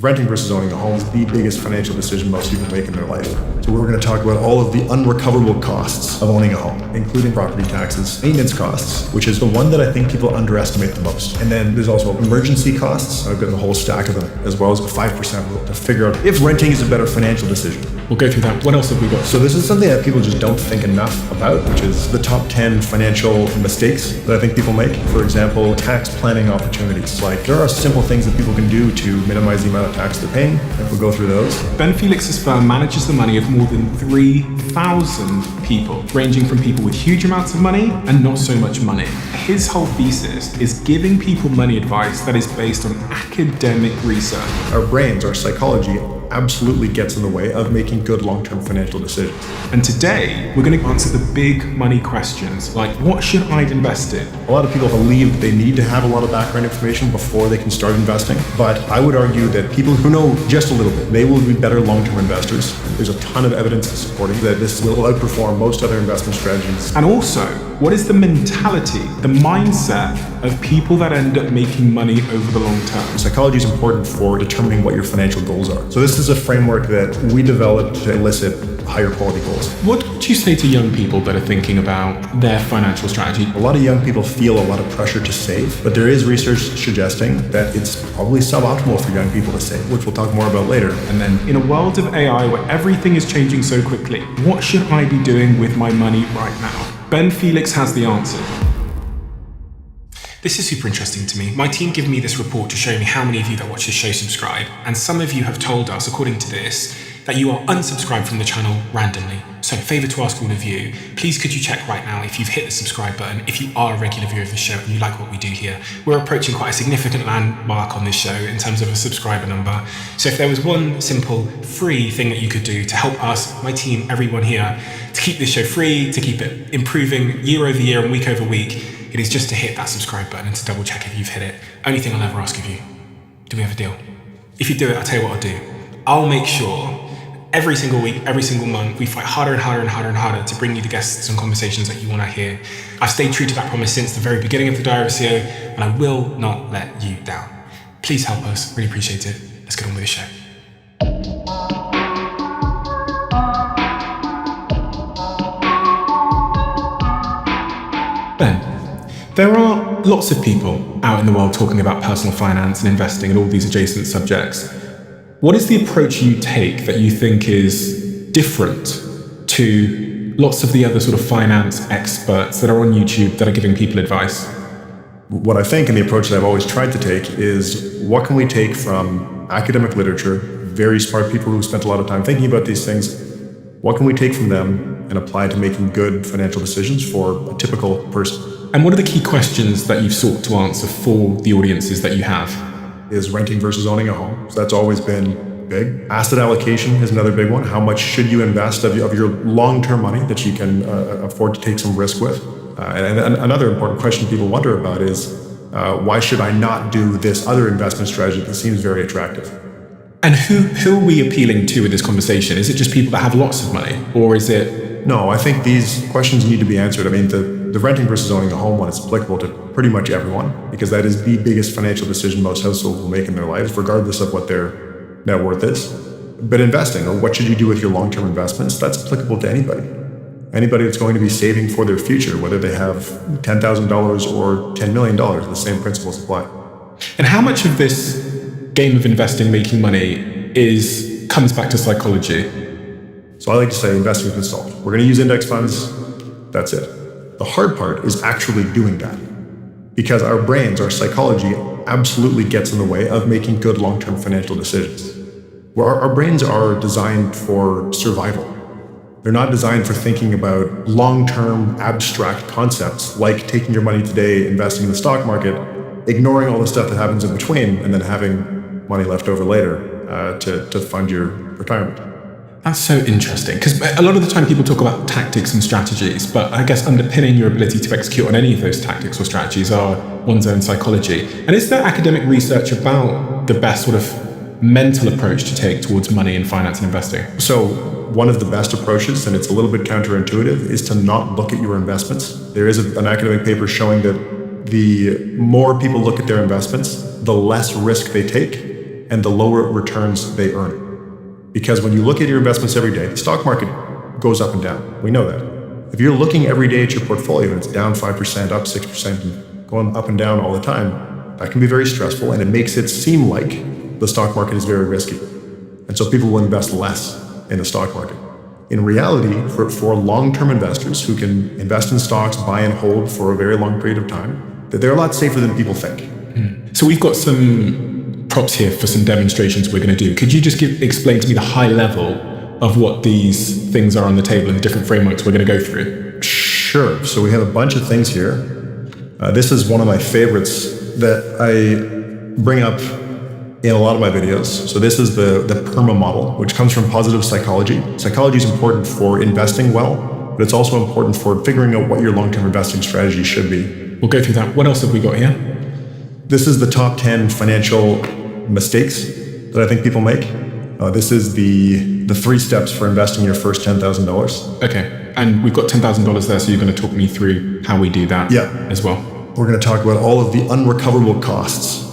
Renting versus owning a home is the biggest financial decision most people make in their life. So we're going to talk about all of the unrecoverable costs of owning a home, including property taxes, maintenance costs, which is the one that I think people underestimate the most. And then there's also emergency costs. I've got a whole stack of them, as well as the 5% rule to figure out if renting is a better financial decision. We'll go through that. What else have we got? So this is something that people just don't think enough about, which is the top 10 financial mistakes that I think people make. For example, tax planning opportunities. Like, there are simple things that people can do to minimize the amount of tax they're paying, if we'll go through those. Ben Felix's firm manages the money of more than 3,000 people, ranging from people with huge amounts of money and not so much money. His whole thesis is giving people money advice that is based on academic research. Our brains, our psychology, absolutely gets in the way of making good long-term financial decisions. And today, we're going to answer the big money questions, like what should I invest in? A lot of people believe that they need to have a lot of background information before they can start investing, but I would argue that people who know just a little bit, they will be better long-term investors. There's a ton of evidence supporting that this will outperform most other investment strategies. And also, what is the mentality, the mindset of people that end up making money over the long term? Psychology is important for determining what your financial goals are. So this is a framework that we developed to elicit higher quality goals. What would you say to young people that are thinking about their financial strategy? A lot of young people feel a lot of pressure to save, but there is research suggesting that it's probably suboptimal for young people to save, which we'll talk more about later. And then, in a world of AI where everything is changing so quickly, what should I be doing with my money right now? Ben Felix has the answer. This is super interesting to me. My team gave me this report to show me how many of you that watch this show subscribe, and some of you have told us, according to this, that you are unsubscribed from the channel randomly. So, favour to ask all of you, please could you check right now if you've hit the subscribe button, if you are a regular viewer of the show and you like what we do here. We're approaching quite a significant landmark on this show in terms of a subscriber number. So if there was one simple free thing that you could do to help us, my team, everyone here, to keep this show free, to keep it improving year over year and week over week, it is just to hit that subscribe button and to double check if you've hit it. Only thing I'll ever ask of you. Do we have a deal? If you do it, I'll tell you what I'll do. I'll make sure every single week, every single month, we fight harder and harder and harder and harder to bring you the guests and conversations that you want to hear. I've stayed true to that promise since the very beginning of the Diary of a CEO, and I will not let you down. Please help us. Really appreciate it. Let's get on with the show. Ben, there are lots of people out in the world talking about personal finance and investing and all these adjacent subjects. What is the approach you take that you think is different to lots of the other sort of finance experts that are on YouTube that are giving people advice? What I think, and the approach that I've always tried to take, is what can we take from academic literature, very smart people who spent a lot of time thinking about these things, what can we take from them and apply to making good financial decisions for a typical person? And what are the key questions that you've sought to answer for the audiences that you have? Is renting versus owning a home. So that's always been big. Asset allocation is another big one. How much should you invest of your long-term money that you can afford to take some risk with? And another important question people wonder about is, why should I not do this other investment strategy that seems very attractive? And who are we appealing to with this conversation? Is it just people that have lots of money, or is it? No, I think these questions need to be answered. I mean, the renting versus owning a home one is applicable to pretty much everyone, because that is the biggest financial decision most households will make in their lives, regardless of what their net worth is. But investing, or what should you do with your long-term investments, that's applicable to anybody. Anybody that's going to be saving for their future, whether they have $10,000 or $10 million, the same principles apply. And how much of this game of investing, making money, comes back to psychology? So I like to say investing has been solved. We're going to use index funds, that's it. The hard part is actually doing that, because our brains, our psychology, absolutely gets in the way of making good long-term financial decisions. Our brains are designed for survival. They're not designed for thinking about long-term abstract concepts like taking your money today, investing in the stock market, ignoring all the stuff that happens in between, and then having money left over later to fund your retirement. That's so interesting, because a lot of the time people talk about tactics and strategies, but I guess underpinning your ability to execute on any of those tactics or strategies are one's own psychology. And is there academic research about the best sort of mental approach to take towards money and finance and investing? So one of the best approaches, and it's a little bit counterintuitive, is to not look at your investments. There is an academic paper showing that the more people look at their investments, the less risk they take, and the lower returns they earn. Because when you look at your investments every day, the stock market goes up and down. We know that. If you're looking every day at your portfolio and it's down 5%, up 6%, and going up and down all the time, that can be very stressful, and it makes it seem like the stock market is very risky. And so people will invest less in the stock market. In reality, for long-term investors who can invest in stocks, buy and hold for a very long period of time, that they're a lot safer than people think. So we've got some props here for some demonstrations we're going to do. Could you just explain to me the high level of what these things are on the table and the different frameworks we're going to go through? Sure. So we have a bunch of things here. This is one of my favorites that I bring up in a lot of my videos. So this is the PERMA model, which comes from positive psychology. Psychology is important for investing well, but it's also important for figuring out what your long-term investing strategy should be. We'll go through that. What else have we got here? This is the top 10 financial mistakes that I think people make. This is the 3 steps for investing your first $10,000. Okay. And we've got $10,000 there, so you're going to talk me through how we do that as well. We're going to talk about all of the unrecoverable costs.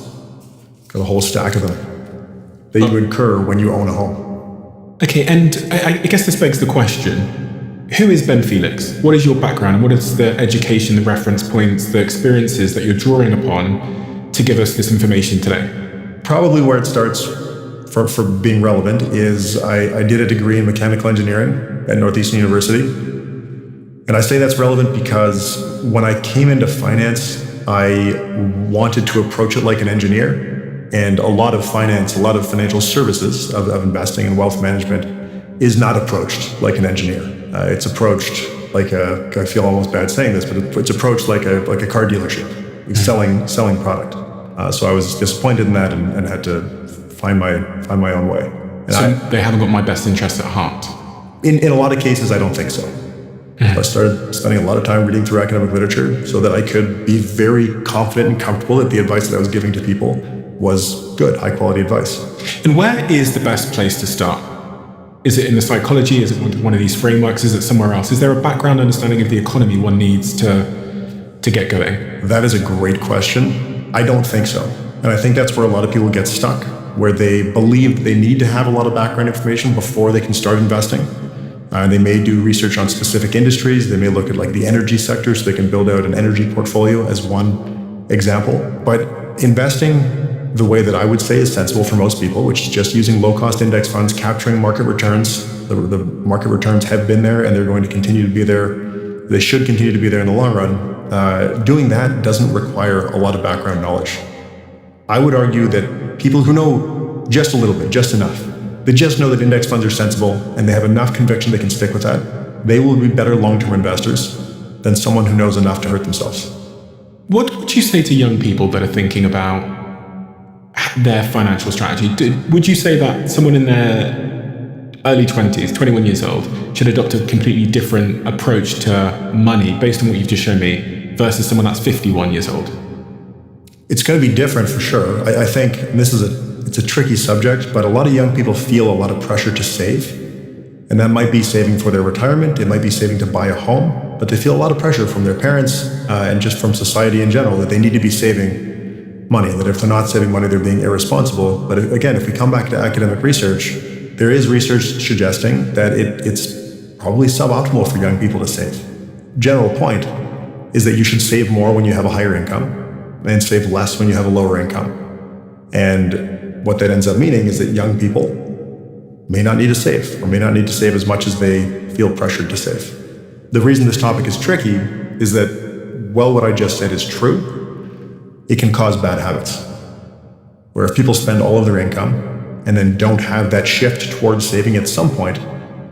Got a whole stack of them that you incur when you own a home. Okay, and I guess this begs the question, who is Ben Felix? What is your background? And what is the education, the reference points, the experiences that you're drawing upon to give us this information today? Probably where it starts for being relevant is I did a degree in mechanical engineering at Northeastern University. And I say that's relevant because when I came into finance, I wanted to approach it like an engineer. And a lot of finance, a lot of financial services of investing and wealth management is not approached like an engineer. It's approached like I feel almost bad saying this, but it's approached like a car dealership, selling product. So I was disappointed in that and had to find my own way. And so they haven't got my best interests at heart? In a lot of cases, I don't think so. I started spending a lot of time reading through academic literature so that I could be very confident and comfortable that the advice that I was giving to people was good, high quality advice. And where is the best place to start? Is it in the psychology? Is it one of these frameworks? Is it somewhere else? Is there a background understanding of the economy one needs to get going? That is a great question. I don't think so. And I think that's where a lot of people get stuck, where they believe they need to have a lot of background information before they can start investing. They may do research on specific industries. They may look at like the energy sector so they can build out an energy portfolio as one example. But investing the way that I would say is sensible for most people, which is just using low-cost index funds, capturing market returns. The market returns have been there and they're going to continue to be there. They should continue to be there in the long run. Doing that doesn't require a lot of background knowledge. I would argue that people who know just a little bit, just enough, they just know that index funds are sensible and they have enough conviction they can stick with that, they will be better long-term investors than someone who knows enough to hurt themselves. What would you say to young people that are thinking about their financial strategy? Would you say that someone in their early 20s, 21 years old, should adopt a completely different approach to money based on what you've just shown me versus someone that's 51 years old? It's going to be different for sure. I think, and it's a tricky subject, but a lot of young people feel a lot of pressure to save. And that might be saving for their retirement, it might be saving to buy a home, but they feel a lot of pressure from their parents and just from society in general that they need to be saving money, that if they're not saving money, they're being irresponsible. But again, if we come back to academic research, there is research suggesting that it's probably suboptimal for young people to save. General point is that you should save more when you have a higher income and save less when you have a lower income. And what that ends up meaning is that young people may not need to save or may not need to save as much as they feel pressured to save. The reason this topic is tricky is that, well, what I just said is true. It can cause bad habits, where if people spend all of their income and then don't have that shift towards saving at some point,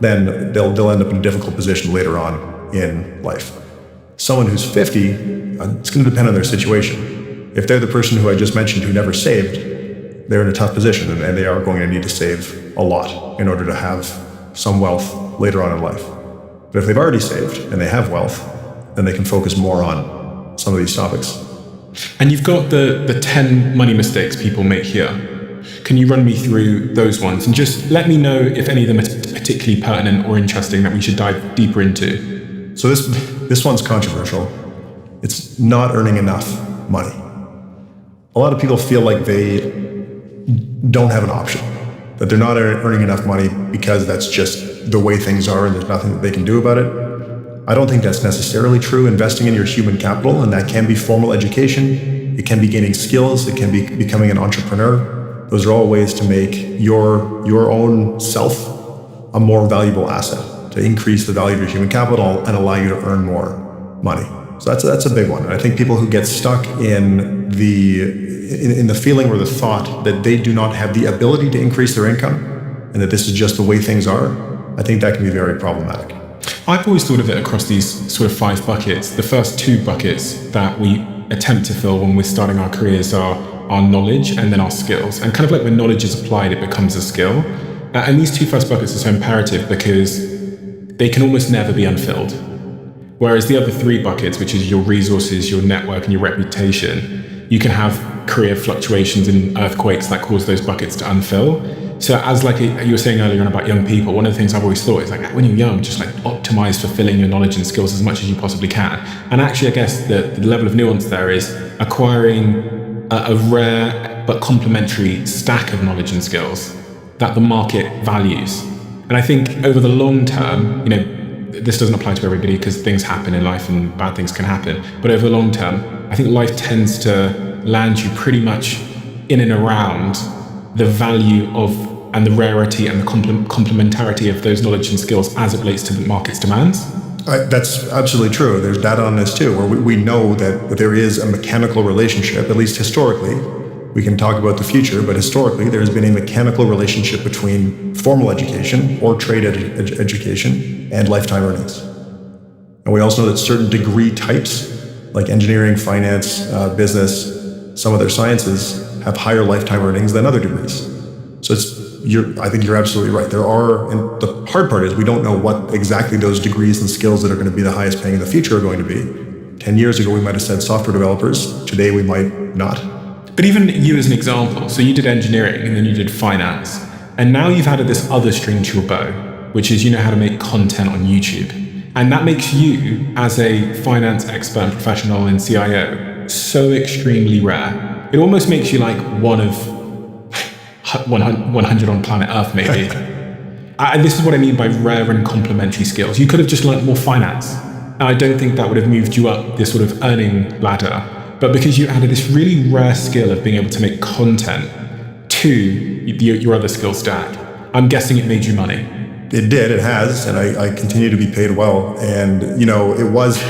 then they'll end up in a difficult position later on in life. Someone who's 50, it's going to depend on their situation. If they're the person who I just mentioned who never saved, they're in a tough position and they are going to need to save a lot in order to have some wealth later on in life. But if they've already saved and they have wealth, then they can focus more on some of these topics. And you've got the 10 money mistakes people make here. Can you run me through those ones and just let me know if any of them are particularly pertinent or interesting that we should dive deeper into? So this one's controversial. It's not earning enough money. A lot of people feel like they don't have an option, that they're not earning enough money because that's just the way things are and there's nothing that they can do about it. I don't think that's necessarily true. Investing in your human capital, and that can be formal education, it can be gaining skills, it can be becoming an entrepreneur. Those are all ways to make your own self a more valuable asset, to increase the value of your human capital and allow you to earn more money. So that's a big one. And I think people who get stuck in the feeling or the thought that they do not have the ability to increase their income and that this is just the way things are, I think that can be very problematic. I've always thought of it across these sort of 5 buckets. The first 2 buckets that we attempt to fill when we're starting our careers are our knowledge and then our skills. And kind of like when knowledge is applied, it becomes a skill. And these 2 first buckets are so imperative because they can almost never be unfilled. Whereas the other 3 buckets, which is your resources, your network, and your reputation, you can have career fluctuations and earthquakes that cause those buckets to unfill. So as like you were saying earlier on about young people, one of the things I've always thought is like when you're young, just like optimize fulfilling your knowledge and skills as much as you possibly can. And actually, I guess the level of nuance there is acquiring a rare but complementary stack of knowledge and skills that the market values. And I think over the long term, this doesn't apply to everybody because things happen in life and bad things can happen. But over the long term, I think life tends to land you pretty much in and around the value of and the rarity and the complementarity of those knowledge and skills as it relates to the market's demands. That's absolutely true. There's data on this too, where we know that there is a mechanical relationship, at least historically. We can talk about the future, but historically there's been a mechanical relationship between formal education or trade education and lifetime earnings. And we also know that certain degree types, like engineering, finance, business, some other sciences, have higher lifetime earnings than other degrees. So I think you're absolutely right. And the hard part is we don't know what exactly those degrees and skills that are going to be the highest paying in the future are going to be. 10 years ago, we might have said software developers. Today, we might not. But even you as an example, so you did engineering and then you did finance, and now you've added this other string to your bow, which is you know how to make content on YouTube. And that makes you, as a finance expert and professional and CIO, so extremely rare. It almost makes you like one of 100 on planet Earth, maybe. And this is what I mean by rare and complementary skills. You could have just learned more finance. And I don't think that would have moved you up this sort of earning ladder. But because you added this really rare skill of being able to make content to your other skill stack, I'm guessing it made you money. It did, it has, and I continue to be paid well. And, it was,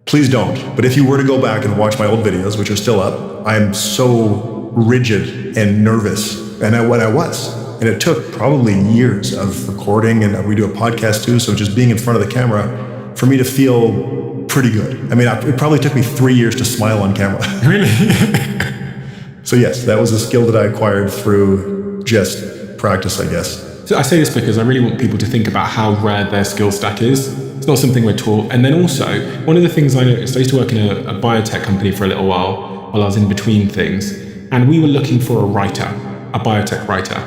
please don't. But if you were to go back and watch my old videos, which are still up, I'm so rigid and nervous, and I was. And it took probably years of recording, and we do a podcast too, so just being in front of the camera for me to feel pretty good. I mean, it probably took me 3 years to smile on camera. Really? So yes, that was a skill that I acquired through just practice, I guess. So I say this because I really want people to think about how rare their skill stack is. It's not something we're taught. And then also, one of the things I noticed, I used to work in a biotech company for a little while I was in between things, and we were looking for a biotech writer.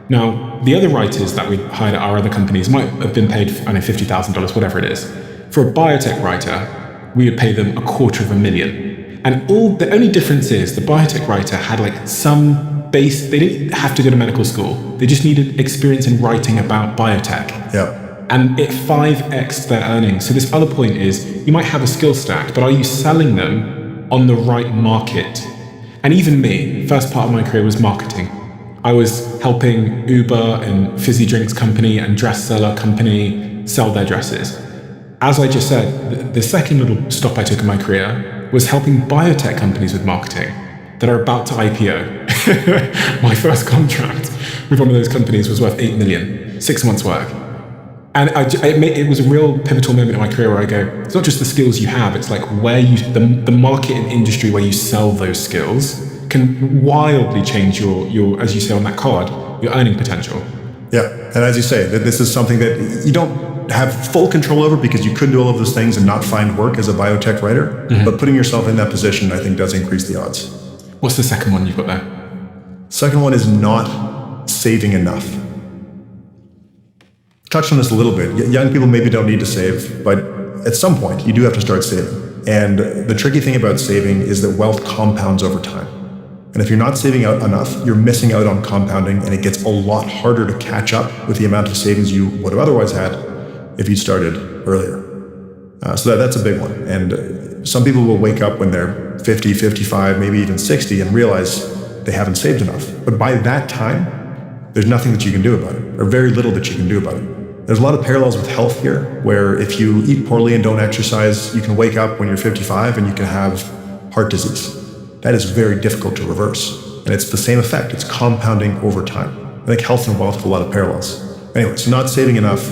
Now, the other writers that we hired at our other companies might have been paid, $50,000, whatever it is. For a biotech writer, we would pay them $250,000. And the only difference is the biotech writer had like some base, they didn't have to go to medical school. They just needed experience in writing about biotech. Yeah. And it 5x'd their earnings. So this other point is, you might have a skill stack, but are you selling them on the right market? And even me, first part of my career was marketing. I was helping Uber and fizzy drinks company and dress seller company sell their dresses. As I just said, the second little stop I took in my career was helping biotech companies with marketing that are about to IPO. My first contract with one of those companies was worth $8 million, 6 months work. And it was a real pivotal moment in my career where I go, it's not just the skills you have, it's like where the market and industry where you sell those skills can wildly change your, as you say on that card, your earning potential. Yeah, and as you say, that this is something that you don't have full control over because you could do all of those things and not find work as a biotech writer, but putting yourself in that position, I think, does increase the odds. What's the second one you've got there? Second one is not saving enough. Touched on this a little bit. Young people maybe don't need to save, but at some point you do have to start saving. And the tricky thing about saving is that wealth compounds over time. And if you're not saving out enough, you're missing out on compounding, and it gets a lot harder to catch up with the amount of savings you would have otherwise had if you started earlier. So that's a big one. And some people will wake up when they're 50, 55, maybe even 60 and realize they haven't saved enough. But by that time, there's nothing that you can do about it, or very little that you can do about it. There's a lot of parallels with health here, where if you eat poorly and don't exercise, you can wake up when you're 55 and you can have heart disease. That is very difficult to reverse. And it's the same effect. It's compounding over time. I think health and wealth have a lot of parallels. Anyway, so not saving enough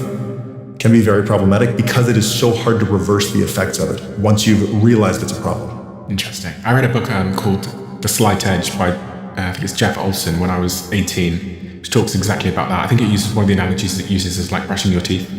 can be very problematic because it is so hard to reverse the effects of it once you've realized it's a problem. Interesting. I read a book called The Slight Edge by, I think it's Jeff Olson, when I was 18, which talks exactly about that. I think it uses one of the analogies it uses is like brushing your teeth.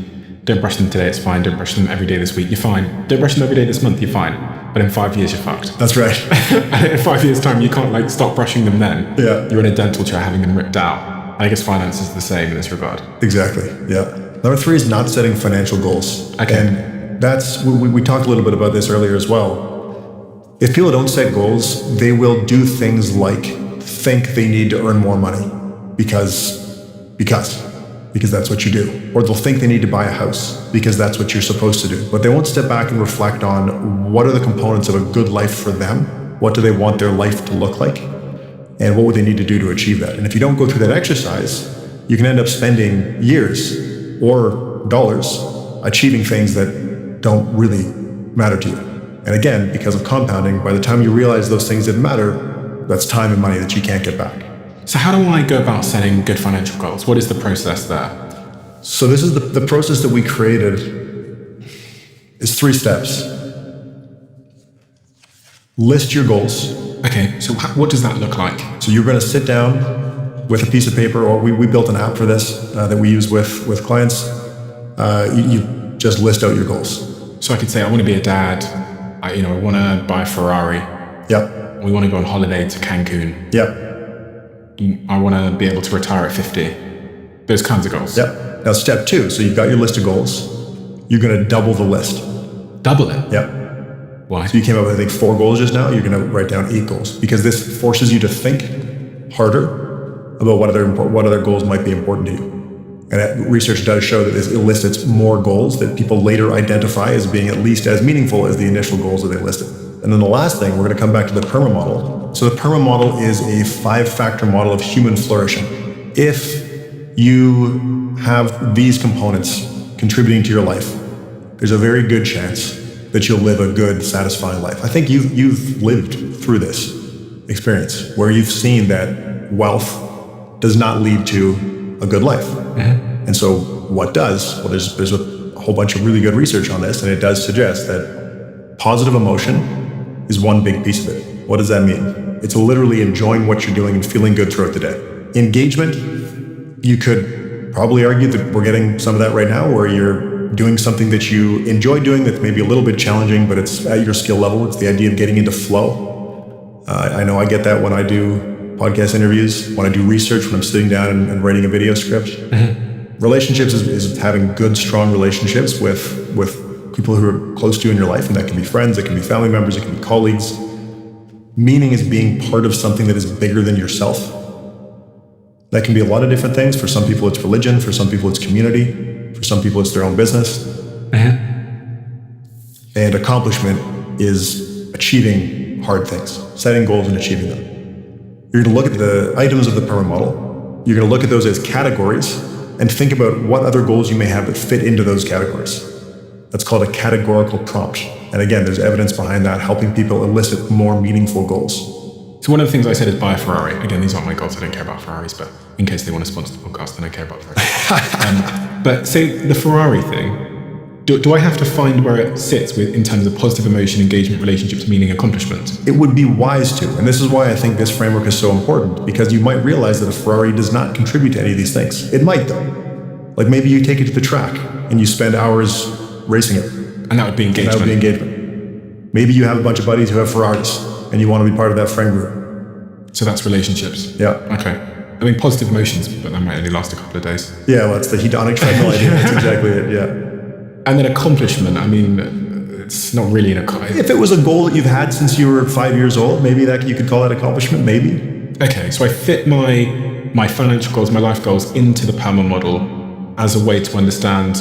Don't brush them today, it's fine. Don't brush them every day this week, you're fine. Don't brush them every day this month, you're fine. But in 5 years, you're fucked. That's right. And in 5 years' time, you can't stop brushing them then. Yeah. You're in a dental chair having them ripped out. I guess finance is the same in this regard. Exactly, yeah. Number 3 is not setting financial goals. Okay. And that's, we talked a little bit about this earlier as well. If people don't set goals, they will do things like think they need to earn more money because that's what you do. Or they'll think they need to buy a house because that's what you're supposed to do. But they won't step back and reflect on what are the components of a good life for them? What do they want their life to look like? And what would they need to do to achieve that? And if you don't go through that exercise, you can end up spending years or dollars achieving things that don't really matter to you. And again, because of compounding, by the time you realize those things didn't matter, that's time and money that you can't get back. So how do I go about setting good financial goals? What is the process there? So this is the process that we created is 3 steps. List your goals. Okay, so what does that look like? So you're going to sit down with a piece of paper, or we built an app for this that we use with clients. You just list out your goals. So I could say I want to be a dad. I want to buy a Ferrari. Yep. We want to go on holiday to Cancun. Yep. I want to be able to retire at 50. Those kinds of goals. Yep. Now step 2. So you've got your list of goals. You're going to double the list. Double it? Yep. Why? So you came up with, I think, 4 goals just now. You're going to write down 8 goals because this forces you to think harder about what other goals might be important to you. And research does show that this elicits more goals that people later identify as being at least as meaningful as the initial goals that they listed. And then the last thing, we're going to come back to the PERMA model. So the PERMA model is a 5-factor model of human flourishing. If you have these components contributing to your life, there's a very good chance that you'll live a good, satisfying life. I think you've lived through this experience where you've seen that wealth does not lead to a good life. Mm-hmm. And so what does? Well, there's a whole bunch of really good research on this, and it does suggest that positive emotion is one big piece of it. What does that mean? It's literally enjoying what you're doing and feeling good throughout the day. Engagement, you could probably argue that we're getting some of that right now, where you're doing something that you enjoy doing that's maybe a little bit challenging, but it's at your skill level. It's the idea of getting into flow. I know I get that when I do podcast interviews, when I do research, when I'm sitting down and writing a video script. Mm-hmm. Relationships is having good, strong relationships with people who are close to you in your life, and that can be friends, it can be family members, it can be colleagues. Meaning is being part of something that is bigger than yourself. That can be a lot of different things. For some people, it's religion. For some people, it's community. For some people, it's their own business. Mm-hmm. And accomplishment is achieving hard things, setting goals and achieving them. You're going to look at the items of the PERMA model. You're going to look at those as categories and think about what other goals you may have that fit into those categories. That's called a categorical prompt. And again, there's evidence behind that, helping people elicit more meaningful goals. So one of the things I said is buy a Ferrari. Again, these aren't my goals. I don't care about Ferraris, but in case they want to sponsor the podcast, then I care about Ferraris. But say the Ferrari thing, do I have to find where it sits in terms of positive emotion, engagement, relationships, meaning, accomplishment? It would be wise to. And this is why I think this framework is so important, because you might realize that a Ferrari does not contribute to any of these things. It might, though. Like maybe you take it to the track and you spend hours racing it. And that would be engagement. Maybe you have a bunch of buddies who have Ferraris and you want to be part of that friend group. So that's relationships. Yeah. Okay. I mean, positive emotions, but that might only last a couple of days. Yeah, well, that's the hedonic treadmill idea. That's exactly it, yeah. And then accomplishment, I mean, it's not really If it was a goal that you've had since you were 5 years old, maybe that you could call that accomplishment, maybe. Okay, so I fit my financial goals, my life goals into the PAMA model as a way to understand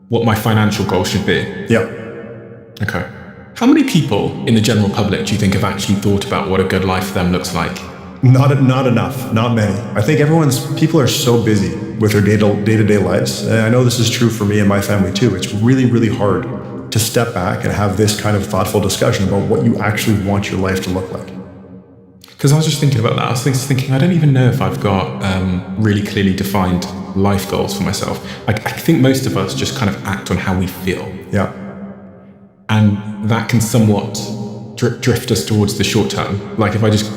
what my financial goals should be. Yeah. Okay. How many people in the general public do you think have actually thought about what a good life for them looks like? Not enough, not many. I think people are so busy with their day-to-day lives. And I know this is true for me and my family too. It's really, really hard to step back and have this kind of thoughtful discussion about what you actually want your life to look like. Because I was just thinking about that. I was thinking, I don't even know if I've got really clearly defined life goals for myself. I think most of us just kind of act on how we feel. Yeah. And that can somewhat drift us towards the short term. Like if I just,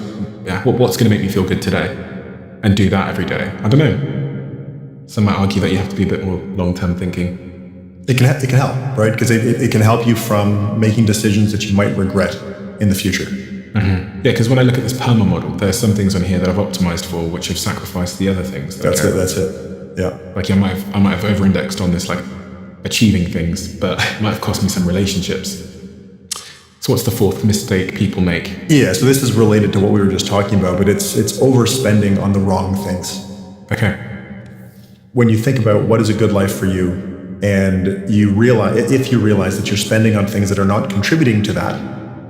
what's going to make me feel good today? And do that every day. I don't know. Some might argue that you have to be a bit more long-term thinking. It can help, right? Because it can help you from making decisions that you might regret in the future. Mm-hmm. Yeah, because when I look at this PAMA model, there's some things on here that I've optimized for, which have sacrificed the other things. That's it. Yeah. Like I might have over-indexed on this, like achieving things, but it might have cost me some relationships. So what's the fourth mistake people make? Yeah, so this is related to what we were just talking about, but it's overspending on the wrong things. Okay. When you think about what is a good life for you, and if you realize that you're spending on things that are not contributing to that,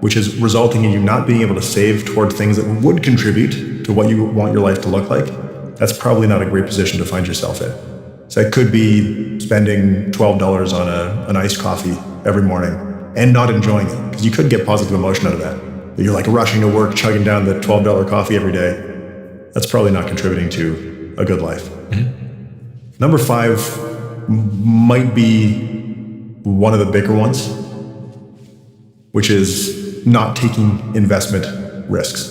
which is resulting in you not being able to save toward things that would contribute to what you want your life to look like, that's probably not a great position to find yourself in. So it could be spending $12 on an iced coffee every morning and not enjoying it, because you could get positive emotion out of that. But you're like rushing to work, chugging down the $12 coffee every day. That's probably not contributing to a good life. Mm-hmm. Number 5 might be one of the bigger ones, which is not taking investment risks.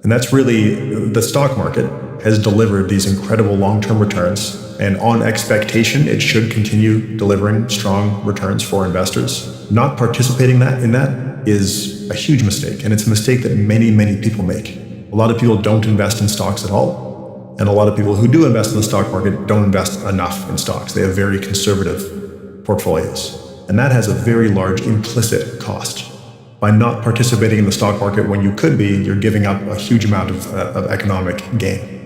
And that's really, the stock market has delivered these incredible long-term returns, and on expectation, it should continue delivering strong returns for investors. Not participating in that is a huge mistake, and it's a mistake that many, many people make. A lot of people don't invest in stocks at all, and a lot of people who do invest in the stock market don't invest enough in stocks. They have very conservative portfolios, and that has a very large implicit cost. By not participating in the stock market when you could be, you're giving up a huge amount of economic gain.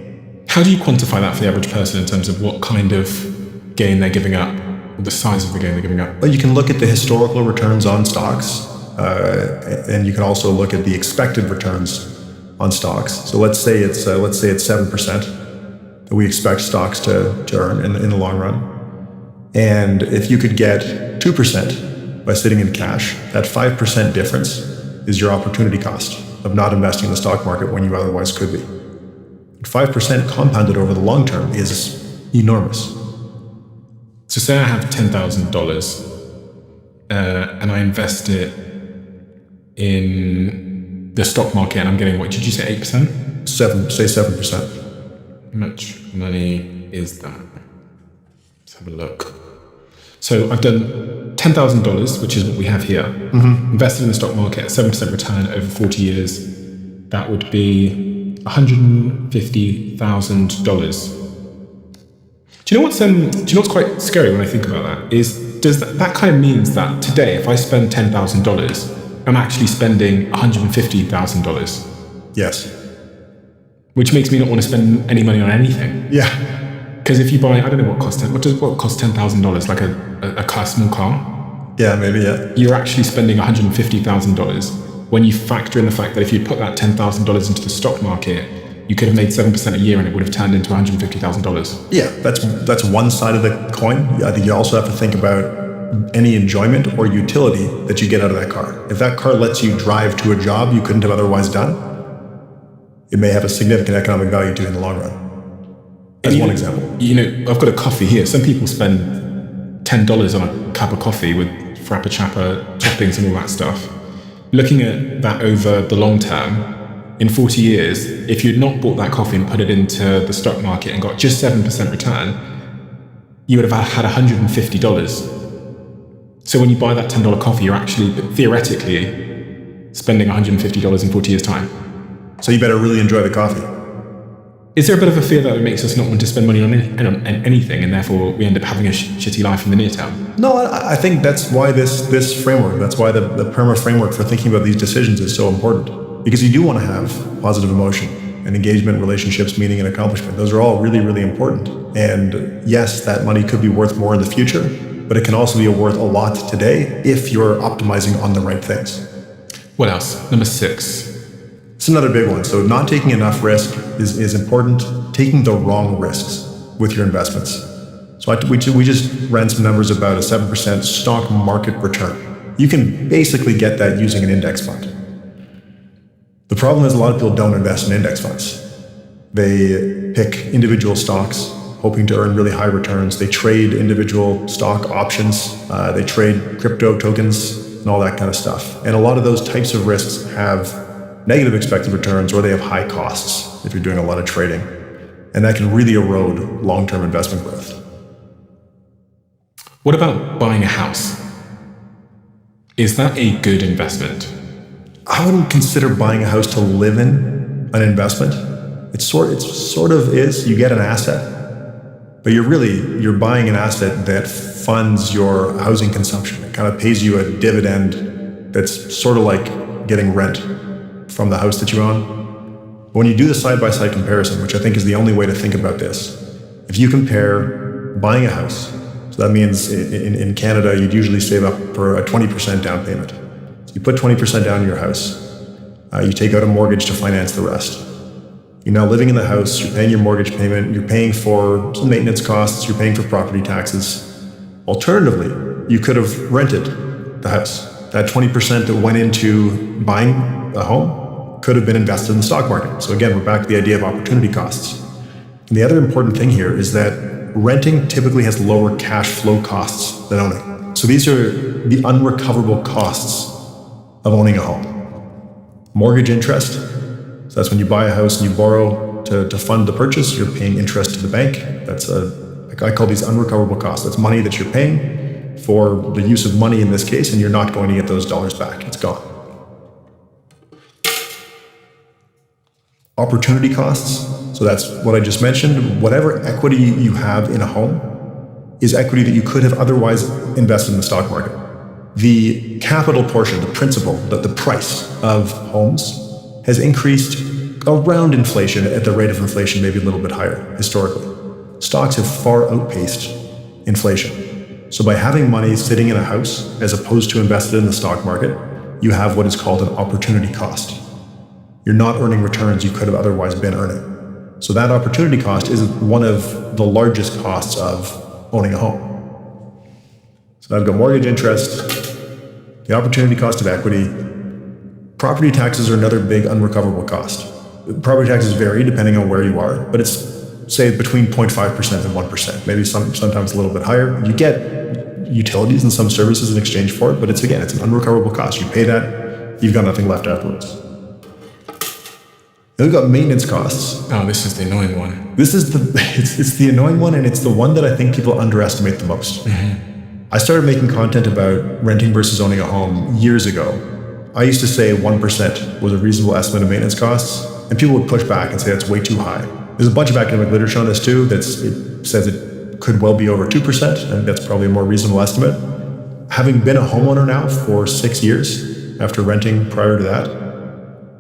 How do you quantify that for the average person in terms of what kind of gain they're giving up, or the size of the gain they're giving up? Well, you can look at the historical returns on stocks, and you can also look at the expected returns on stocks. So let's say it's 7% that we expect stocks to earn in the long run. And if you could get 2% by sitting in cash, that 5% difference is your opportunity cost of not investing in the stock market when you otherwise could be. 5% compounded over the long term is enormous. So say I have $10,000 and I invest it in the stock market and I'm getting, what did you say, 8%? 7%. How much money is that? Let's have a look. So I've done $10,000, which is what we have here, invested in the stock market at 7% return over 40 years. That would be $150,000. Do you know what's quite scary when I think about that? Does that kind of means that today, if I spend $10,000, I'm actually spending $150,000? Yes. Which makes me not want to spend any money on anything. Yeah. Because if you buy, I don't know what costs $10,000, like a small car? Yeah, maybe, yeah. You're actually spending $150,000 when you factor in the fact that if you put that $10,000 into the stock market, you could have made 7% a year and it would have turned into $150,000. Yeah, that's one side of the coin. I think you also have to think about any enjoyment or utility that you get out of that car. If that car lets you drive to a job you couldn't have otherwise done, it may have a significant economic value to you in the long run. That's one example. I've got a coffee here. Some people spend $10 on a cup of coffee with frappuccino toppings and all that stuff. Looking at that over the long term, in 40 years, if you'd not bought that coffee and put it into the stock market and got just 7% return, you would have had $150. So when you buy that $10 coffee, you're actually theoretically spending $150 in 40 years' time. So you better really enjoy the coffee. Is there a bit of a fear that it makes us not want to spend money on anything, and therefore we end up having a shitty life in the near term? No, I think that's why this framework, that's why the PERMA framework for thinking about these decisions is so important. Because you do want to have positive emotion and engagement, relationships, meaning, and accomplishment. Those are all really, really important. And yes, that money could be worth more in the future, but it can also be worth a lot today if you're optimizing on the right things. What else? Number 6. It's another big one. So not taking enough risk is important. Taking the wrong risks with your investments. So we just ran some numbers about a 7% stock market return. You can basically get that using an index fund. The problem is a lot of people don't invest in index funds. They pick individual stocks, hoping to earn really high returns. They trade individual stock options. They trade crypto tokens and all that kind of stuff. And a lot of those types of risks have negative expected returns, or they have high costs if you're doing a lot of trading. And that can really erode long-term investment growth. What about buying a house? Is that a good investment? I wouldn't consider buying a house to live in an investment. It sort of is. You get an asset, but you're buying an asset that funds your housing consumption. It kind of pays you a dividend that's sort of like getting rent from the house that you own. But when you do the side-by-side comparison, which I think is the only way to think about this, if you compare buying a house, so that means in Canada, you'd usually save up for a 20% down payment. You put 20% down in your house. You take out a mortgage to finance the rest. You're now living in the house, you're paying your mortgage payment, you're paying for some maintenance costs, you're paying for property taxes. Alternatively, you could have rented the house. That 20% that went into buying a home could have been invested in the stock market. So again, we're back to the idea of opportunity costs. And the other important thing here is that renting typically has lower cash flow costs than owning. So these are the unrecoverable costs of owning a home. Mortgage interest, so that's when you buy a house and you borrow to fund the purchase, you're paying interest to the bank. That's I call these unrecoverable costs. That's money that you're paying for the use of money in this case, and you're not going to get those dollars back. It's gone. Opportunity costs, so that's what I just mentioned. Whatever equity you have in a home is equity that you could have otherwise invested in the stock market. The capital portion, the principal, the price of homes has increased around inflation, at the rate of inflation, maybe a little bit higher historically. Stocks have far outpaced inflation. So by having money sitting in a house as opposed to invested in the stock market, you have what is called an opportunity cost. You're not earning returns you could have otherwise been earning. So that opportunity cost is one of the largest costs of owning a home. So I've got mortgage interest, the opportunity cost of equity. Property taxes are another big unrecoverable cost. Property taxes vary depending on where you are, but it's, say, between 0.5% and 1%, maybe sometimes a little bit higher. You get utilities and some services in exchange for it, but it's an unrecoverable cost. You pay that, you've got nothing left afterwards. Then we've got maintenance costs. Oh, this is the annoying one. This is it's the annoying one, and it's the one that I think people underestimate the most. Mm-hmm. I started making content about renting versus owning a home years ago. I used to say 1% was a reasonable estimate of maintenance costs, and people would push back and say that's way too high. There's a bunch of academic literature on this too it says it could well be over 2%. I think that's probably a more reasonable estimate. Having been a homeowner now for 6 years after renting prior to that,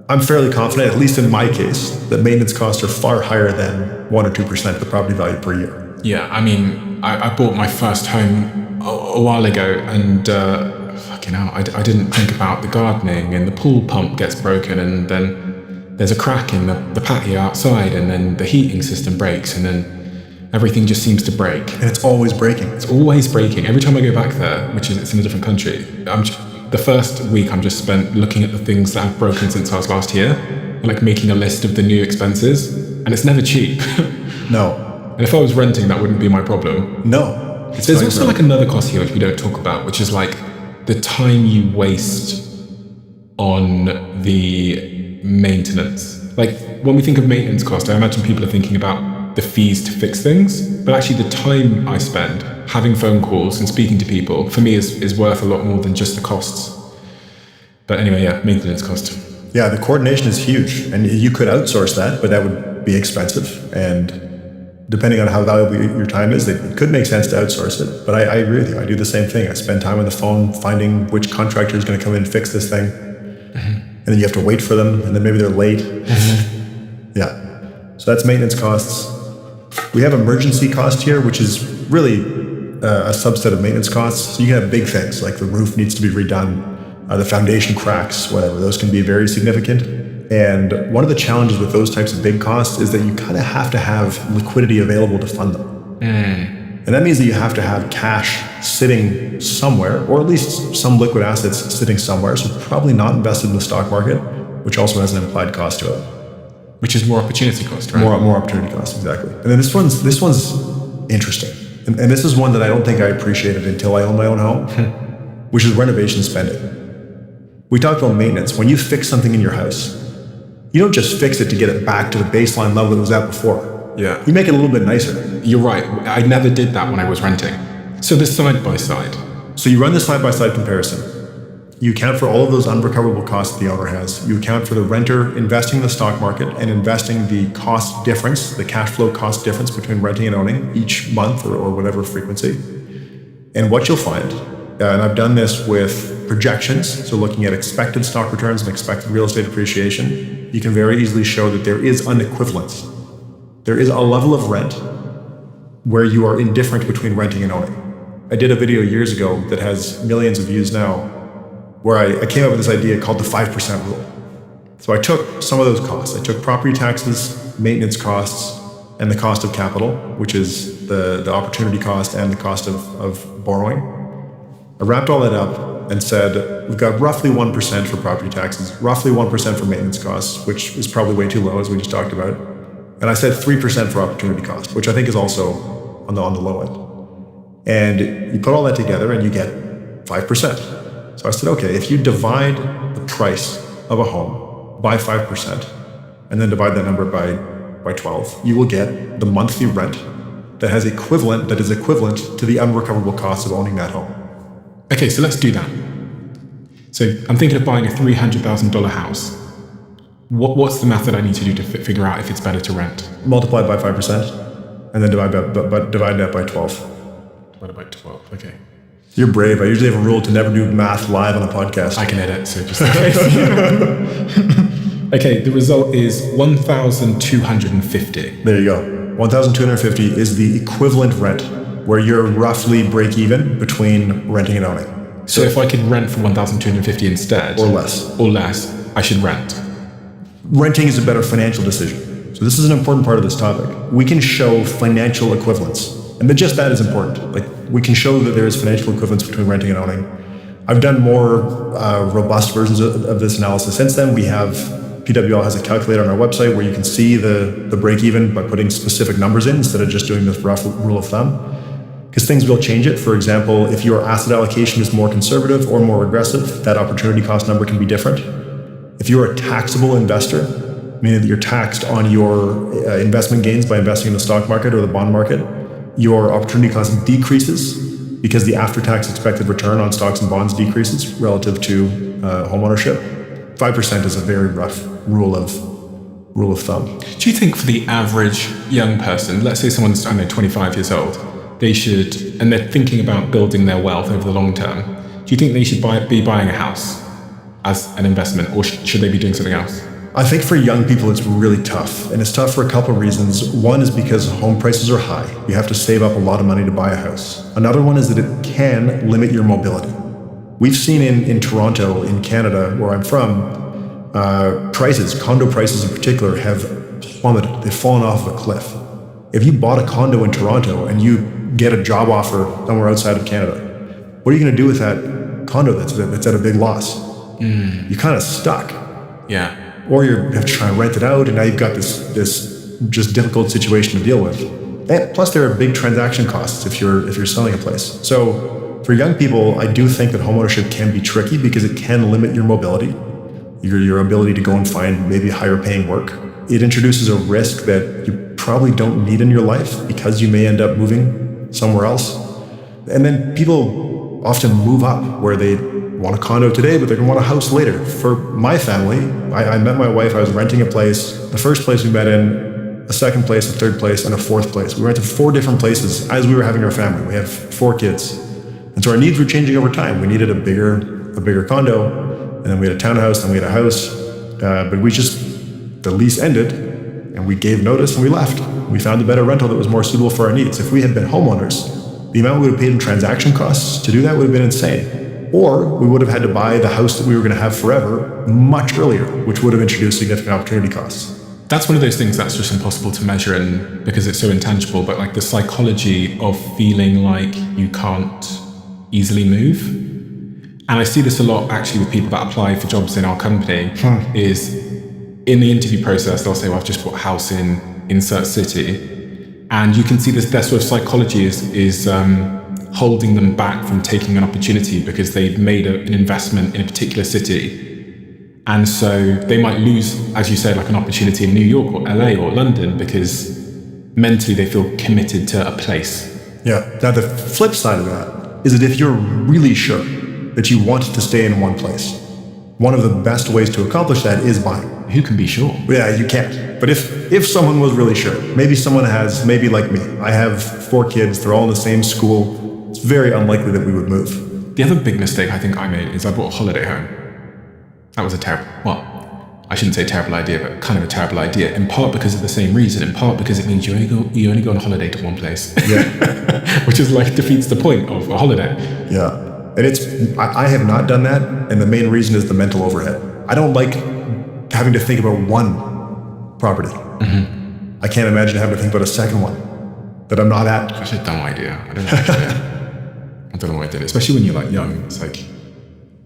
I'm fairly confident, at least in my case, that maintenance costs are far higher than 1 or 2% of the property value per year. Yeah, I mean, I bought my first home a while ago, and fucking hell, I didn't think about the gardening, and the pool pump gets broken, and then there's a crack in the patio outside, and then the heating system breaks, and then everything just seems to break. And it's always breaking. It's always breaking. Every time I go back there, which is it's in a different country, the first week I'm just spent looking at the things that have broken since I was last here, and like making a list of the new expenses, and it's never cheap. No. And if I was renting, that wouldn't be my problem. No. There's also like another cost here which we don't talk about, which is like the time you waste on the maintenance. Like when we think of maintenance cost, I imagine people are thinking about the fees to fix things, but actually the time I spend having phone calls and speaking to people for me is worth a lot more than just the costs. But anyway, yeah, maintenance cost. Yeah, the coordination is huge, and you could outsource that, but that would be expensive, and depending on how valuable your time is, it could make sense to outsource it. But I agree with you. I do the same thing. I spend time on the phone finding which contractor is going to come in and fix this thing. And then you have to wait for them, and then maybe they're late. Yeah. So that's maintenance costs. We have emergency cost here, which is really a subset of maintenance costs. So you can have big things, like the roof needs to be redone, the foundation cracks, whatever. Those can be very significant. And one of the challenges with those types of big costs is that you kind of have to have liquidity available to fund them. And that means that you have to have cash sitting somewhere, or at least some liquid assets sitting somewhere. So probably not invested in the stock market, which also has an implied cost to it. Which is more opportunity cost, right? More opportunity cost, exactly. And then this one's interesting. And this is one that I don't think I appreciated until I owned my own home, which is renovation spending. We talked about maintenance. When you fix something in your house, you don't just fix it to get it back to the baseline level it was at before. Yeah. You make it a little bit nicer. You're right. I never did that when I was renting. So the side by side. So you run the side-by-side comparison. You account for all of those unrecoverable costs the owner has. You account for the renter investing in the stock market and investing the cost difference, the cash flow cost difference between renting and owning each month or whatever frequency. And what you'll find, and I've done this with projections, so looking at expected stock returns and expected real estate appreciation, you can very easily show that there is unequivalence. There is a level of rent where you are indifferent between renting and owning. I did a video years ago that has millions of views now, where I came up with this idea called the 5% rule. So I took some of those costs. I took property taxes, maintenance costs, and the cost of capital, which is the opportunity cost and the cost of borrowing. I wrapped all that up and said, we've got roughly 1% for property taxes, roughly 1% for maintenance costs, which is probably way too low, as we just talked about. And I said 3% for opportunity cost, which I think is also on the low end. And you put all that together and you get 5%. So I said, okay, if you divide the price of a home by 5% and then divide that number by 12, you will get the monthly rent that is equivalent to the unrecoverable cost of owning that home. Okay, so let's do that. So I'm thinking of buying a $300,000 house. What's the math that I need to do to figure out if it's better to rent? Multiply by 5% and then divide that by 12. Divided by 12, okay. You're brave. I usually have a rule to never do math live on a podcast. I can edit, so just in case. Okay, the result is 1,250. There you go. 1,250 is the equivalent rent where you're roughly break even between renting and owning. So if I could rent for 1,250 instead, or less, I should rent. Renting is a better financial decision. So this is an important part of this topic. We can show financial equivalence. And just that is important. Like, we can show that there is financial equivalence between renting and owning. I've done more robust versions of this analysis since then. We have, PWL has a calculator on our website where you can see the break even by putting specific numbers in instead of just doing this rough rule of thumb. Because things will change it. For example, if your asset allocation is more conservative or more aggressive, that opportunity cost number can be different. If you're a taxable investor, meaning that you're taxed on your investment gains by investing in the stock market or the bond market, your opportunity cost decreases because the after-tax expected return on stocks and bonds decreases relative to home ownership. 5% is a very rough rule of thumb. Do you think for the average young person, let's say someone's 25 years old, they should, and they're thinking about building their wealth over the long term, do you think they should be buying a house as an investment, or should they be doing something else? I think for young people, it's really tough. And it's tough for a couple of reasons. One is because home prices are high. You have to save up a lot of money to buy a house. Another one is that it can limit your mobility. We've seen in Toronto, in Canada, where I'm from, condo prices in particular, have plummeted. They've fallen off of a cliff. If you bought a condo in Toronto and you get a job offer somewhere outside of Canada, what are you going to do with that condo that's at a big loss? You're kind of stuck. Yeah. Or you have to try and rent it out, and now you've got this just difficult situation to deal with. And plus, there are big transaction costs if you're selling a place. So for young people, I do think that homeownership can be tricky because it can limit your mobility, your ability to go and find maybe higher paying work. It introduces a risk that you probably don't need in your life because you may end up moving somewhere else. And then people often move up where they want a condo today, but they're going to want a house later. For my family, I met my wife, I was renting a place. The first place we met in, a second place, a third place, and a fourth place. We rented 4 different places as we were having our family. We have 4 kids. And so our needs were changing over time. We needed a bigger condo, and then we had a townhouse, and we had a house. But the lease ended, and we gave notice and we left. We found a better rental that was more suitable for our needs. If we had been homeowners, the amount we would have paid in transaction costs to do that would have been insane. Or we would have had to buy the house that we were going to have forever much earlier, which would have introduced significant opportunity costs. That's one of those things that's just impossible to measure and because it's so intangible, but like the psychology of feeling like you can't easily move. And I see this a lot actually with people that apply for jobs in our company is in the interview process, they'll say, well, I've just bought a house in insert city. And you can see this, their sort of psychology is holding them back from taking an opportunity because they've made an investment in a particular city. And so they might lose, as you say, like an opportunity in New York or LA or London because mentally they feel committed to a place. Yeah. Now the flip side of that is that if you're really sure that you want to stay in one place, one of the best ways to accomplish that is buying. Who can be sure? Yeah, you can't. But if someone was really sure, maybe like me, I have 4 kids, they're all in the same school, it's very unlikely that we would move. The other big mistake I think I made is I bought a holiday home. That was I shouldn't say terrible idea, but kind of a terrible idea, in part because of the same reason, in part because it means you only go on holiday to one place. Yeah. Which is like defeats the point of a holiday. Yeah. And I have not done that, and the main reason is the mental overhead. I don't like having to think about one property. Mm-hmm. I can't imagine having to think about a second one that I'm not at. That's a dumb idea. I don't know why I did it. I don't know why I did it, especially when you're like young. It's like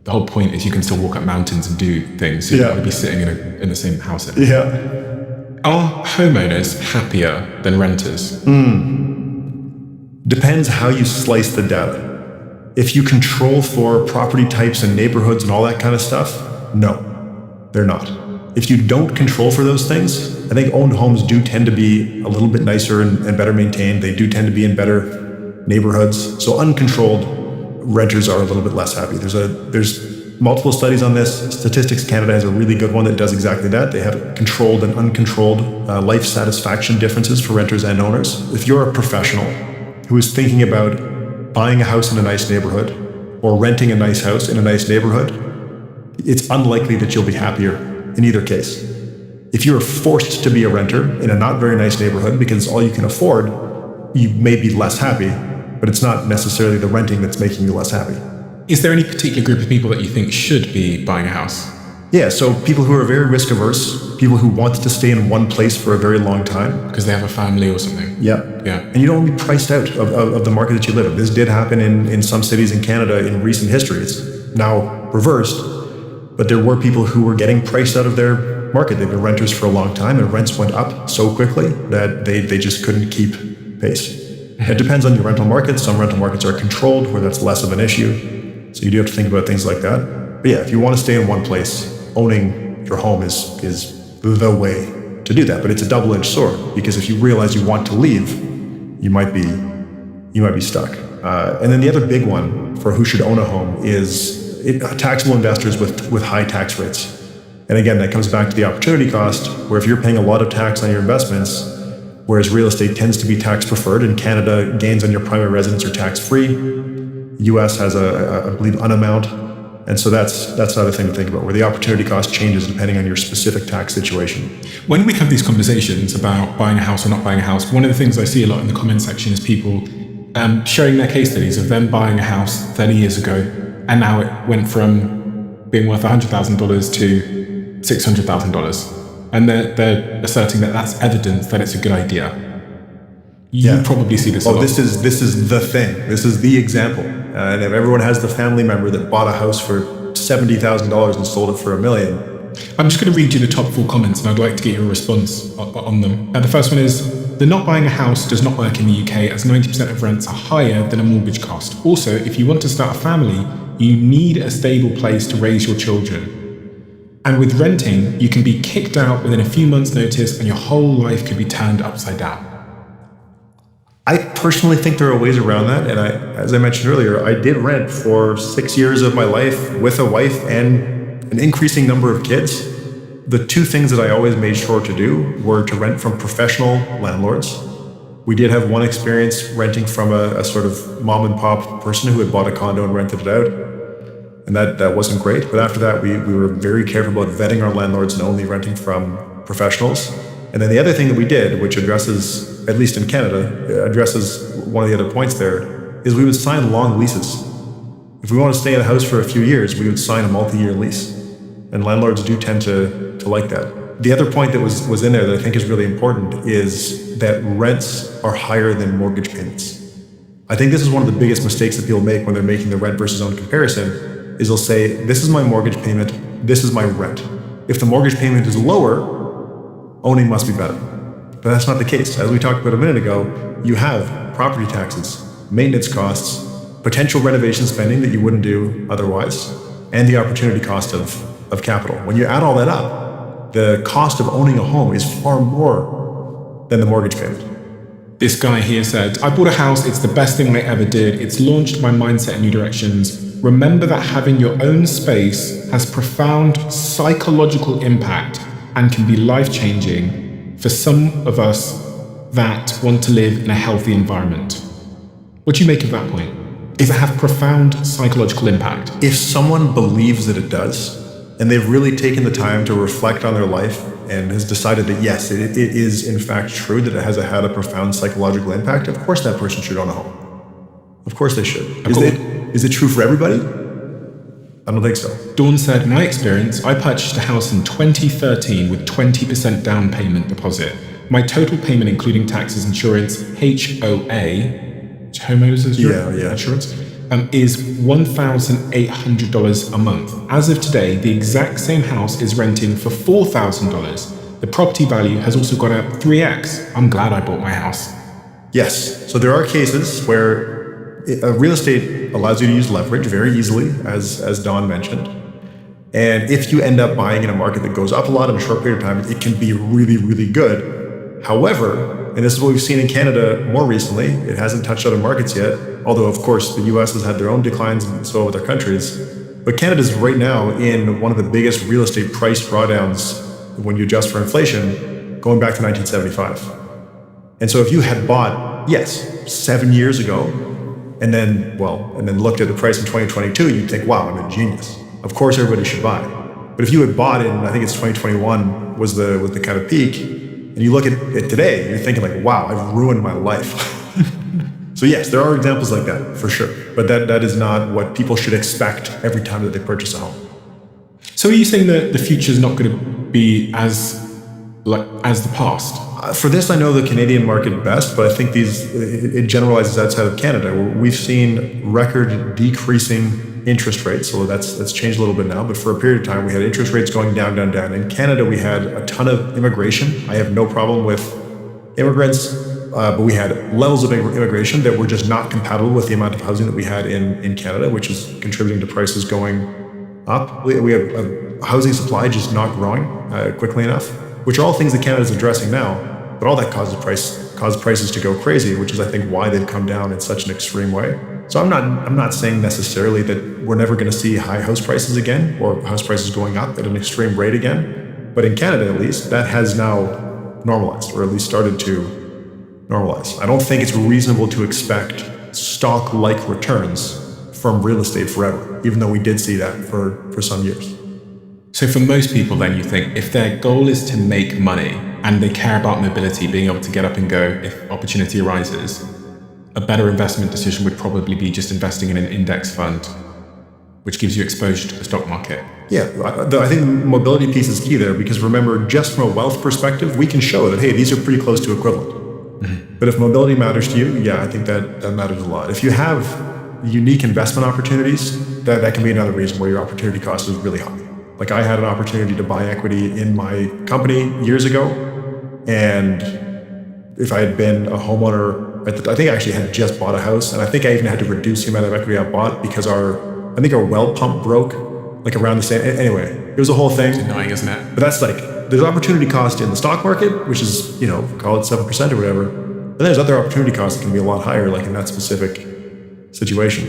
the whole point is you can still walk up mountains and do things. So you don't want to be sitting in the same house. Yeah. Are homeowners happier than renters? Depends how you slice the data. If you control for property types and neighborhoods and all that kind of stuff, no, they're not. If you don't control for those things, I think owned homes do tend to be a little bit nicer and better maintained. They do tend to be in better neighborhoods. So uncontrolled renters are a little bit less happy. There's multiple studies on this. Statistics Canada has a really good one that does exactly that. They have controlled and uncontrolled life satisfaction differences for renters and owners. If you're a professional who is thinking about buying a house in a nice neighborhood or renting a nice house in a nice neighborhood, it's unlikely that you'll be happier in either case. If you're forced to be a renter in a not very nice neighborhood because it's all you can afford, you may be less happy, but it's not necessarily the renting that's making you less happy. Is there any particular group of people that you think should be buying a house? Yeah, so people who are very risk averse, people who want to stay in one place for a very long time. Because they have a family or something. Yeah. And you don't want to be priced out of the market that you live in. This did happen in some cities in Canada in recent history. It's now reversed, but there were people who were getting priced out of their market. They've been renters for a long time and rents went up so quickly that they just couldn't keep pace. It depends on your rental market. Some rental markets are controlled where that's less of an issue. So you do have to think about things like that. But yeah, if you want to stay in one place, owning your home is the way to do that. But it's a double-edged sword because if you realize you want to leave, you might be stuck. And then the other big one for who should own a home is taxable investors with high tax rates. And again, that comes back to the opportunity cost, where if you're paying a lot of tax on your investments, whereas real estate tends to be tax preferred, in Canada, gains on your primary residence are tax free. US has I believe, an amount. And so that's another thing to think about, where the opportunity cost changes depending on your specific tax situation. When we have these conversations about buying a house or not buying a house, one of the things I see a lot in the comment section is people sharing their case studies of them buying a house 30 years ago, and now it went from being worth $100,000 to $600,000. And they're asserting that that's evidence that it's a good idea. You probably see this a lot. This is the thing. This is the example. And if everyone has the family member that bought a house for $70,000 and sold it for $1 million. I'm just going to read you the top 4 comments, and I'd like to get your response on them. The first one is, the not buying a house does not work in the UK as 90% of rents are higher than a mortgage cost. Also, if you want to start a family, you need a stable place to raise your children. And with renting, you can be kicked out within a few months' notice and your whole life could be turned upside down. I personally think there are ways around that. And as I mentioned earlier, I did rent for 6 years of my life with a wife and an increasing number of kids. the two things that I always made sure to do were to rent from professional landlords. We did have one experience renting from a sort of mom and pop person who had bought a condo and rented it out. And that wasn't great. But after that, we were very careful about vetting our landlords and only renting from professionals. And then the other thing that we did, which addresses, at least in Canada, addresses one of the other points there, is we would sign long leases. If we want to stay in a house for a few years, we would sign a multi-year lease. And landlords do tend to like that. The other point that was in there that I think is really important is that rents are higher than mortgage payments. I think this is one of the biggest mistakes that people make when they're making the rent versus own comparison, is they'll say, this is my mortgage payment, this is my rent. If the mortgage payment is lower, owning must be better. But that's not the case. As we talked about a minute ago, you have property taxes, maintenance costs, potential renovation spending that you wouldn't do otherwise, and the opportunity cost of capital. When you add all that up, the cost of owning a home is far more than the mortgage payment. This guy here said, I bought a house, it's the best thing I ever did. It's launched my mindset in new directions. Remember that having your own space has profound psychological impact and can be life-changing for some of us that want to live in a healthy environment. What do you make of that point? Does it have profound psychological impact? If someone believes that it does, and they've really taken the time to reflect on their life and has decided that yes, it is in fact true that it has had a profound psychological impact, of course that person should own a home. Of course they should. Is it true for everybody? I don't think so. Dawn said, my experience, I purchased a house in 2013 with 20% down payment deposit. My total payment, including taxes, insurance, HOA, homeowners insurance, is $1,800 a month. As of today, the exact same house is renting for $4,000. The property value has also gone up 3x. I'm glad I bought my house. Yes. So there are cases where real estate allows you to use leverage very easily, as Don mentioned. And if you end up buying in a market that goes up a lot in a short period of time, it can be really, really good. However, and this is what we've seen in Canada more recently, it hasn't touched other markets yet, although of course the US has had their own declines and so have other countries. But Canada's right now in one of the biggest real estate price drawdowns when you adjust for inflation, going back to 1975. And so if you had bought, 7 years ago, and then looked at the price in 2022, you'd think, wow, I'm a genius. Of course everybody should buy. But if you had bought in, I think it's 2021 was the kind of peak, and you look at it today, you're thinking like, wow, I've ruined my life. So yes, there are examples like that, for sure. But that is not what people should expect every time that they purchase a home. So are you saying that the future is not going to be as the past? For this, I know the Canadian market best, but I think it generalizes outside of Canada. We've seen record decreasing interest rates, so that's changed a little bit now. But for a period of time, we had interest rates going down. In Canada, we had a ton of immigration. I have no problem with immigrants, but we had levels of immigration that were just not compatible with the amount of housing that we had in Canada, which is contributing to prices going up. We have a housing supply just not growing quickly enough, which are all things that Canada is addressing now. But all that causes prices to go crazy, which is, I think, why they've come down in such an extreme way. So I'm not saying necessarily that we're never going to see high house prices again or house prices going up at an extreme rate again. But in Canada, at least, that has now normalized, or at least started to normalize. I don't think it's reasonable to expect stock-like returns from real estate forever, even though we did see that for some years. So for most people then, you think if their goal is to make money and they care about mobility, being able to get up and go if opportunity arises, a better investment decision would probably be just investing in an index fund, which gives you exposure to the stock market. Yeah, I think the mobility piece is key there, because remember, just from a wealth perspective, we can show that, hey, these are pretty close to equivalent. Mm-hmm. But if mobility matters to you, I think that matters a lot. If you have unique investment opportunities, that can be another reason where your opportunity cost is really high. Like I had an opportunity to buy equity in my company years ago, and if I had been a homeowner, I think I actually had just bought a house, and I think I even had to reduce the amount of equity I bought because I think our well pump broke like around the same. Anyway, it was a whole thing. It's annoying, isn't it? But that's like, there's opportunity cost in the stock market, which is, call it 7% or whatever. And there's other opportunity costs that can be a lot higher, like in that specific situation.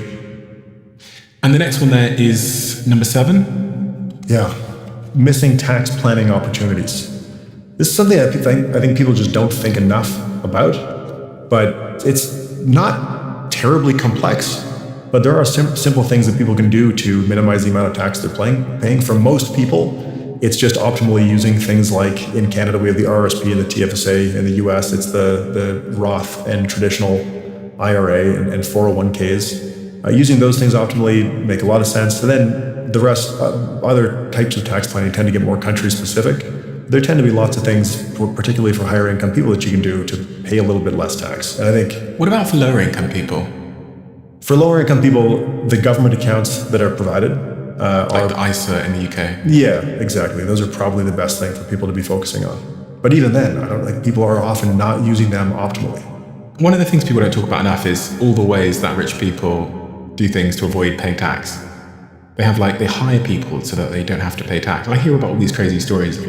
And the next one there is number 7. Yeah. missing tax planning opportunities. This is something I think people just don't think enough about, but it's not terribly complex. But there are simple things that people can do to minimize the amount of tax they're paying. For most people, it's just optimally using things like, in Canada, we have the RSP and the TFSA. In the US, it's the Roth and traditional IRA and 401ks. Using those things optimally make a lot of sense. And then the rest, other types of tax planning tend to get more country specific. There tend to be lots of things, particularly for higher income people, that you can do to pay a little bit less tax. And I think... What about for lower income people? For lower income people, the government accounts that are provided like the ISA in the UK. Yeah, exactly. Those are probably the best thing for people to be focusing on. But even then, people are often not using them optimally. One of the things people don't talk about enough is all the ways that rich people do things to avoid paying tax. They hire people so that they don't have to pay tax. And I hear about all these crazy stories of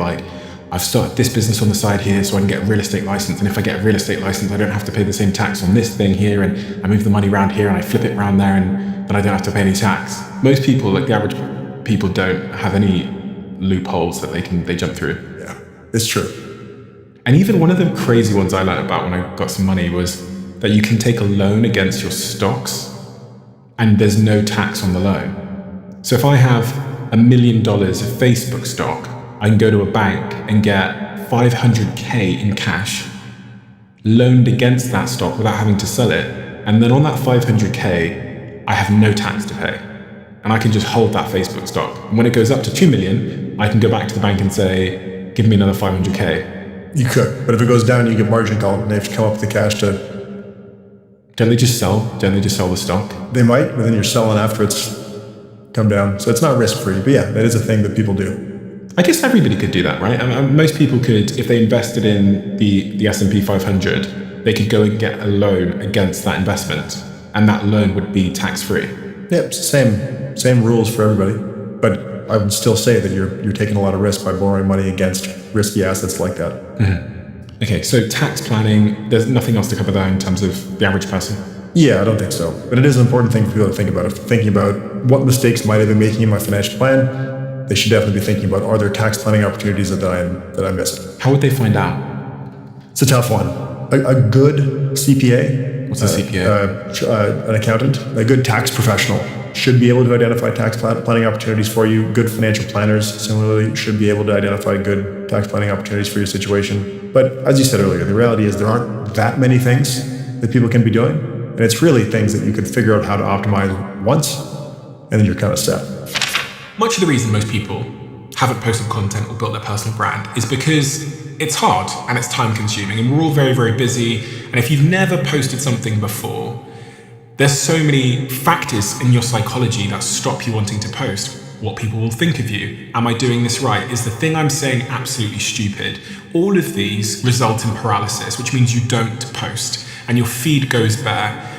I've started this business on the side here so I can get a real estate license. And if I get a real estate license, I don't have to pay the same tax on this thing here. And I move the money around here and I flip it around there and then I don't have to pay any tax. Most people, the average people, don't have any loopholes that they jump through. Yeah, it's true. And even one of the crazy ones I learned about when I got some money was that you can take a loan against your stocks and there's no tax on the loan. So if I have $1 million of Facebook stock, I can go to a bank and get $500K in cash loaned against that stock without having to sell it. And then on that $500K, I have no tax to pay. And I can just hold that Facebook stock. And when it goes up to 2 million, I can go back to the bank and say, give me another $500K. You could, but if it goes down, you get margin call and they have to come up with the cash to... Don't they just sell the stock? They might, but then you're selling after it's come down. So it's not risk-free, but yeah, that is a thing that people do. I guess everybody could do that, right? Most people could, if they invested in the S&P 500, they could go and get a loan against that investment, and that loan would be tax-free. Yeah, it's the same rules for everybody. But I would still say that you're taking a lot of risk by borrowing money against risky assets like that. Mm-hmm. Okay, so tax planning, there's nothing else to cover there in terms of the average person? Yeah, I don't think so. But it is an important thing for people to think about. If thinking about what mistakes might have been making in my financial plan, they should definitely be thinking about, are there tax planning opportunities that I'm missing? How would they find out? It's a tough one. A good CPA. What's a CPA? An accountant, a good tax professional should be able to identify tax planning opportunities for you. Good financial planners, similarly, should be able to identify good tax planning opportunities for your situation. But as you said earlier, the reality is there aren't that many things that people can be doing. And it's really things that you could figure out how to optimize once, and then you're kind of set. Much of the reason most people haven't posted content or built their personal brand is because it's hard and it's time consuming and we're all very, very busy. And if you've never posted something before, there's so many factors in your psychology that stop you wanting to post. What people will think of you. Am I doing this right? Is the thing I'm saying absolutely stupid? All of these result in paralysis, which means you don't post and your feed goes bare.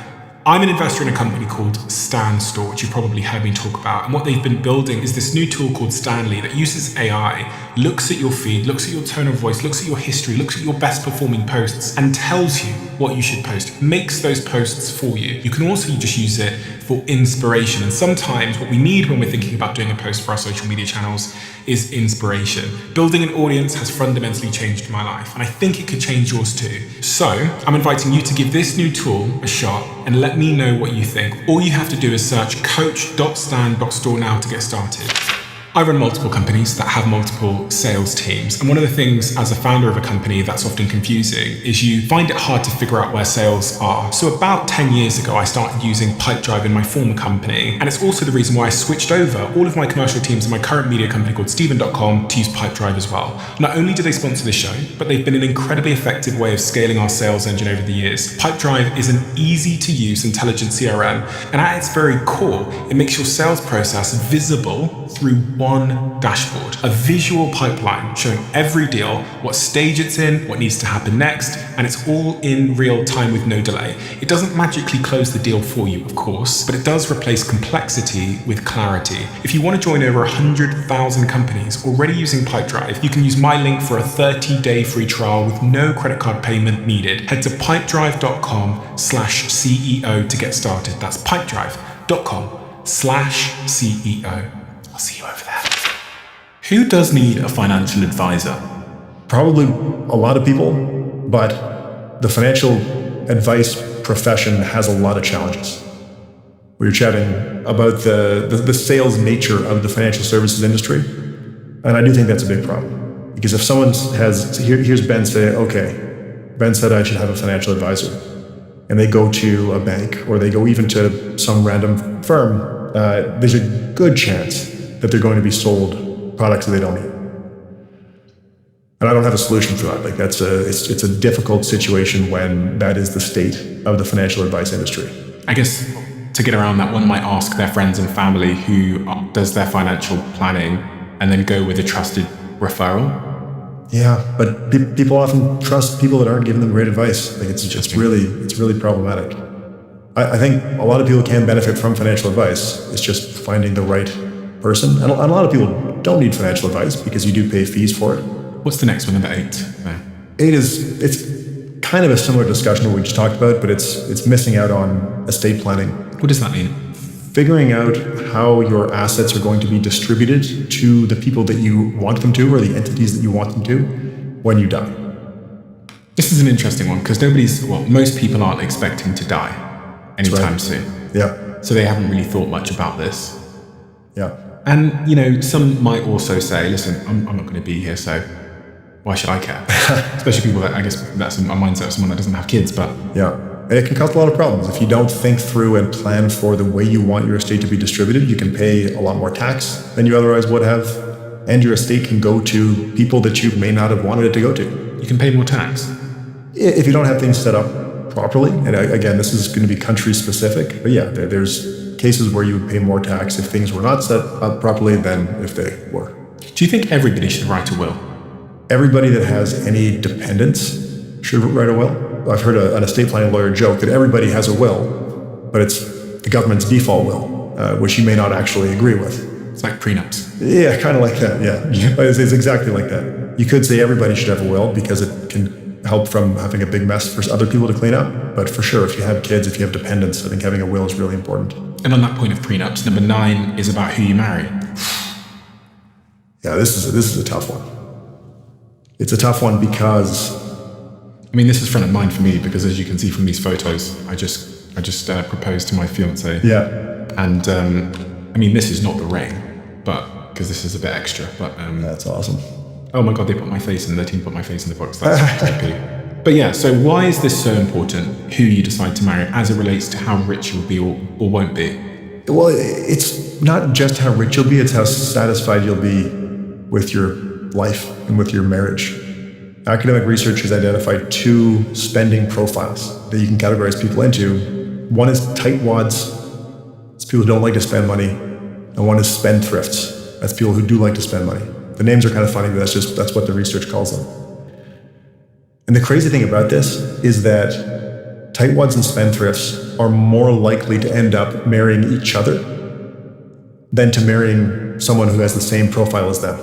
I'm an investor in a company called Stan Store, which you've probably heard me talk about. And what they've been building is this new tool called Stanley that uses AI, looks at your feed, looks at your tone of voice, looks at your history, looks at your best performing posts and tells you what you should post, makes those posts for you. You can also just use it for inspiration. And sometimes what we need when we're thinking about doing a post for our social media channels is inspiration. Building an audience has fundamentally changed my life, and I think it could change yours too. So I'm inviting you to give this new tool a shot and let me know what you think. All you have to do is search coach.stan.store now to get started. I run multiple companies that have multiple sales teams. And one of the things as a founder of a company that's often confusing is you find it hard to figure out where sales are. So about 10 years ago, I started using Pipedrive in my former company. And it's also the reason why I switched over all of my commercial teams in my current media company called Steven.com to use Pipedrive as well. Not only do they sponsor the show, but they've been an incredibly effective way of scaling our sales engine over the years. Pipedrive is an easy to use intelligent CRM. And at its very core, it makes your sales process visible through one dashboard, a visual pipeline showing every deal, what stage it's in, what needs to happen next, and it's all in real time with no delay. It doesn't magically close the deal for you, of course, but it does replace complexity with clarity. If you want to join over 100,000 companies already using Pipedrive, you can use my link for a 30-day free trial with no credit card payment needed. Head to pipedrive.com/CEO to get started. That's pipedrive.com/CEO. I'll see you over there. Who does need a financial advisor? Probably a lot of people, but the financial advice profession has a lot of challenges. We were chatting about the sales nature of the financial services industry, and I do think that's a big problem. Because if someone here's Ben say, okay, Ben said I should have a financial advisor, and they go to a bank or they go even to some random firm, there's a good chance that they're going to be sold products that they don't need. And I don't have a solution for that. Like it's a difficult situation when that is the state of the financial advice industry. I guess to get around that, one might ask their friends and family who does their financial planning and then go with a trusted referral. Yeah, but people often trust people that aren't giving them great advice. Like it's really problematic. I think a lot of people can benefit from financial advice. It's just finding the right person. And a lot of people don't need financial advice because you do pay fees for it. What's the next one, number 8? No. 8 it's kind of a similar discussion to what we just talked about, but it's missing out on estate planning. What does that mean? Figuring out how your assets are going to be distributed to the people that you want them to, or the entities that you want them to, when you die. This is an interesting one because most people aren't expecting to die anytime soon. Yeah. So they haven't really thought much about this. Yeah. And, some might also say, listen, I'm not going to be here, so why should I care? Especially people that, I guess that's a mindset of someone that doesn't have kids, but... Yeah. And it can cause a lot of problems. If you don't think through and plan for the way you want your estate to be distributed, you can pay a lot more tax than you otherwise would have, and your estate can go to people that you may not have wanted it to go to. You can pay more tax? If you don't have things set up properly, and again, this is going to be country specific, but yeah, there's cases where you would pay more tax if things were not set up properly than if they were. Do you think everybody should write a will? Everybody that has any dependents should write a will. I've heard an estate planning lawyer joke that everybody has a will, but it's the government's default will, which you may not actually agree with. It's like prenups. Yeah, kind of like that, yeah. It's exactly like that. You could say everybody should have a will because it can help from having a big mess for other people to clean up. But for sure, if you have kids, if you have dependents, I think having a will is really important. And on that point of prenups, number 9 is about who you marry. Yeah, this is a tough one. It's a tough one because... this is front of mind for me because as you can see from these photos, I just proposed to my fiance. Yeah. And this is not the ring, but because this is a bit extra. But that's awesome. Oh my God, their team put my face in the box. That's creepy. But yeah, so why is this so important, who you decide to marry, as it relates to how rich you'll be or won't be? Well, it's not just how rich you'll be, it's how satisfied you'll be with your life and with your marriage. Academic research has identified 2 spending profiles that you can categorize people into. One is tightwads, it's people who don't like to spend money, and one is spendthrifts, that's people who do like to spend money. The names are kind of funny, but that's what the research calls them. And the crazy thing about this is that tightwads and spendthrifts are more likely to end up marrying each other than to marrying someone who has the same profile as them.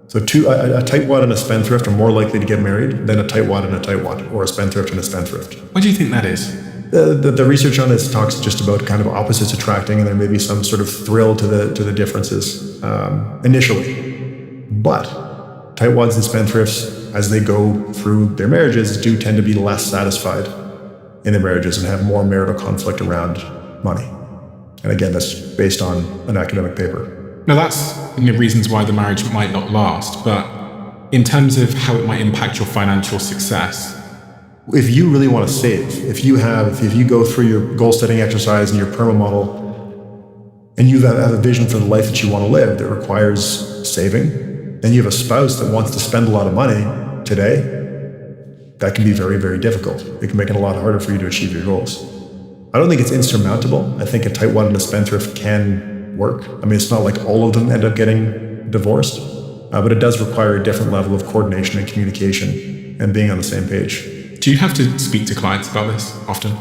So a tightwad and a spendthrift are more likely to get married than a tightwad and a tightwad, or a spendthrift and a spendthrift. Why do you think that is? The research on this talks just about kind of opposites attracting, and there may be some sort of thrill to the differences initially. But tightwads and spendthrifts, as they go through their marriages, do tend to be less satisfied in their marriages and have more marital conflict around money. And again, that's based on an academic paper. Now that's reasons why the marriage might not last, but in terms of how it might impact your financial success. If you really want to save, if you go through your goal setting exercise and your PERMA model, and you have a vision for the life that you want to live that requires saving, and you have a spouse that wants to spend a lot of money today, that can be very, very difficult. It can make it a lot harder for you to achieve your goals. I don't think it's insurmountable. I think a tightwad and a spendthrift can work. It's not like all of them end up getting divorced, but it does require a different level of coordination and communication and being on the same page. Do you have to speak to clients about this often?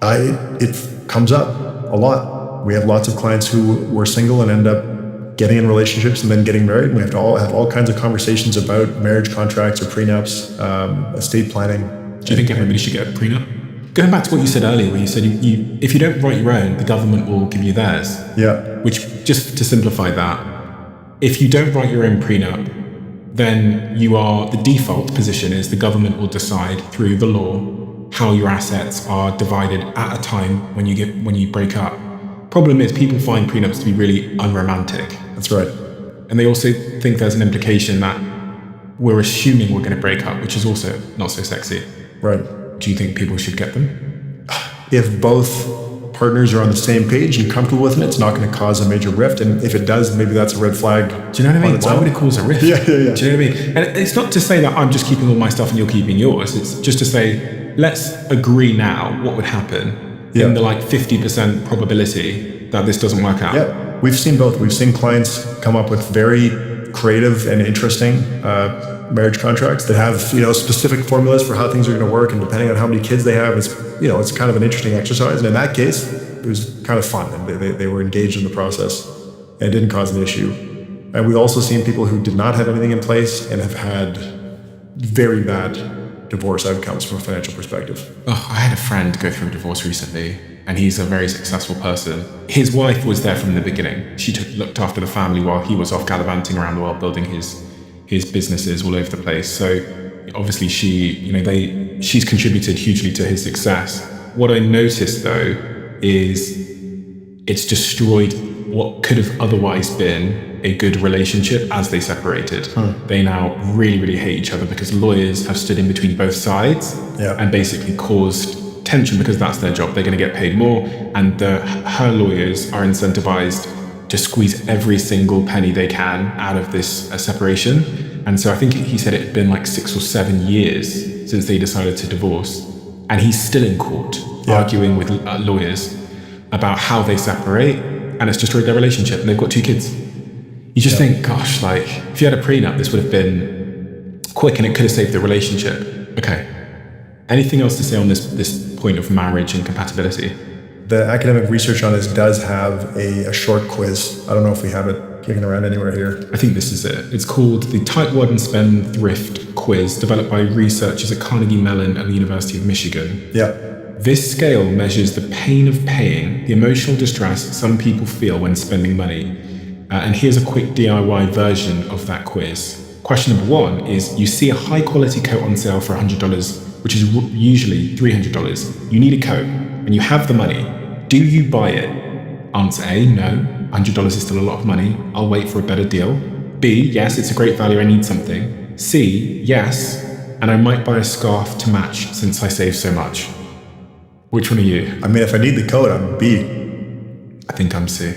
It comes up a lot. We have lots of clients who were single and end up getting in relationships and then getting married. We have to have all kinds of conversations about marriage contracts or prenups, estate planning. Do you think everybody should get a prenup? Going back to what you said earlier, where you said if you don't write your own, the government will give you theirs. Yeah. Which, just to simplify that, if you don't write your own prenup, then the default position is the government will decide through the law how your assets are divided at a time when you break up. Problem is, people find prenups to be really unromantic. That's right. And they also think there's an implication that we're assuming we're going to break up, which is also not so sexy. Right. Do you think people should get them? If both partners are on the same page and comfortable with it, it's not going to cause a major rift. And if it does, maybe that's a red flag. Do you know what I mean? Why would it cause a rift? Yeah. Do you know what I mean? And it's not to say that I'm just keeping all my stuff and you're keeping yours. It's just to say, let's agree now what would happen in the 50% probability that this doesn't work out. Yeah, we've seen both. We've seen clients come up with very creative and interesting marriage contracts that have specific formulas for how things are going to work, and depending on how many kids they have, it's kind of an interesting exercise. And in that case, it was kind of fun, and they were engaged in the process, and it didn't cause an issue. And we've also seen people who did not have anything in place and have had very bad divorce outcomes from a financial perspective. Oh, I had a friend go through a divorce recently, and he's a very successful person. His wife was there from the beginning. She looked after the family while he was off gallivanting around the world building his businesses all over the place. So obviously she's contributed hugely to his success. What I noticed though is it's destroyed what could have otherwise been a good relationship as they separated. They now really, really hate each other because lawyers have stood in between both sides and basically caused tension because that's their job. They're going to get paid more, and her lawyers are incentivized to squeeze every single penny they can out of this separation. And so I think he said it had been 6 or 7 years since they decided to divorce, and he's still in court arguing with lawyers about how they separate, and it's destroyed their relationship, and they've got 2 kids. You just think, gosh, if you had a prenup, this would have been quick and it could have saved the relationship. Okay. Anything else to say on this point of marriage and compatibility? The academic research on this does have a short quiz. I don't know if we have it kicking around anywhere here. I think this is it. It's called the Tightwad and Spendthrift Quiz, developed by researchers at Carnegie Mellon and the University of Michigan. Yeah. This scale measures the pain of paying, the emotional distress some people feel when spending money. And here's a quick DIY version of that quiz. Question number 1 is, you see a high quality coat on sale for $100, which is usually $300. You need a coat and you have the money. Do you buy it? Answer A, no. $100 is still a lot of money. I'll wait for a better deal. B, yes, it's a great value. I need something. C, yes, and I might buy a scarf to match since I save so much. Which one are you? I mean, if I need the coat, I'm B. I think I'm C.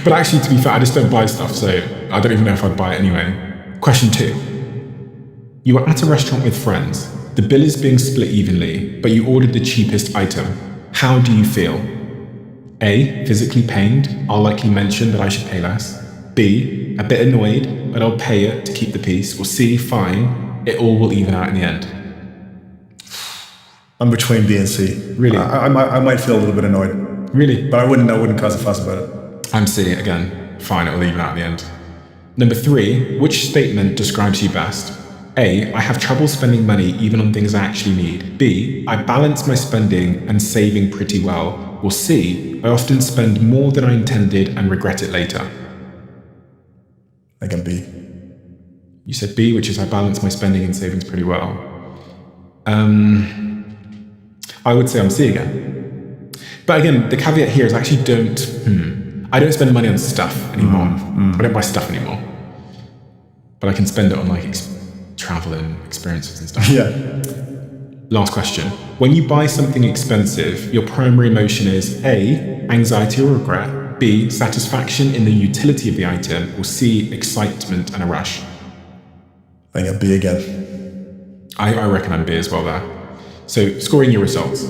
But actually, to be fair, I just don't buy stuff, so I don't even know if I'd buy it anyway. Question 2. You are at a restaurant with friends. The bill is being split evenly, but you ordered the cheapest item. How do you feel? A, physically pained. I'll likely mention that I should pay less. B, a bit annoyed, but I'll pay it to keep the peace. Or C, fine. It all will even out in the end. I'm between B and C. Really? I might feel a little bit annoyed. Really? But I wouldn't cause a fuss about it. I'm C again. Fine, it will even out in the end. Number 3, which statement describes you best? A, I have trouble spending money even on things I actually need. B, I balance my spending and saving pretty well. Or C, I often spend more than I intended and regret it later. I think I'm B. You said B, which is I balance my spending and savings pretty well. I would say I'm C again. But again, the caveat here is I actually I don't spend money on stuff anymore. I don't buy stuff anymore. But I can spend it on travel and experiences and stuff. Yeah. Last question. When you buy something expensive, your primary emotion is A, anxiety or regret, B, satisfaction in the utility of the item, or C, excitement and a rush. I think I'm B again. I reckon I'm B as well there. So scoring your results.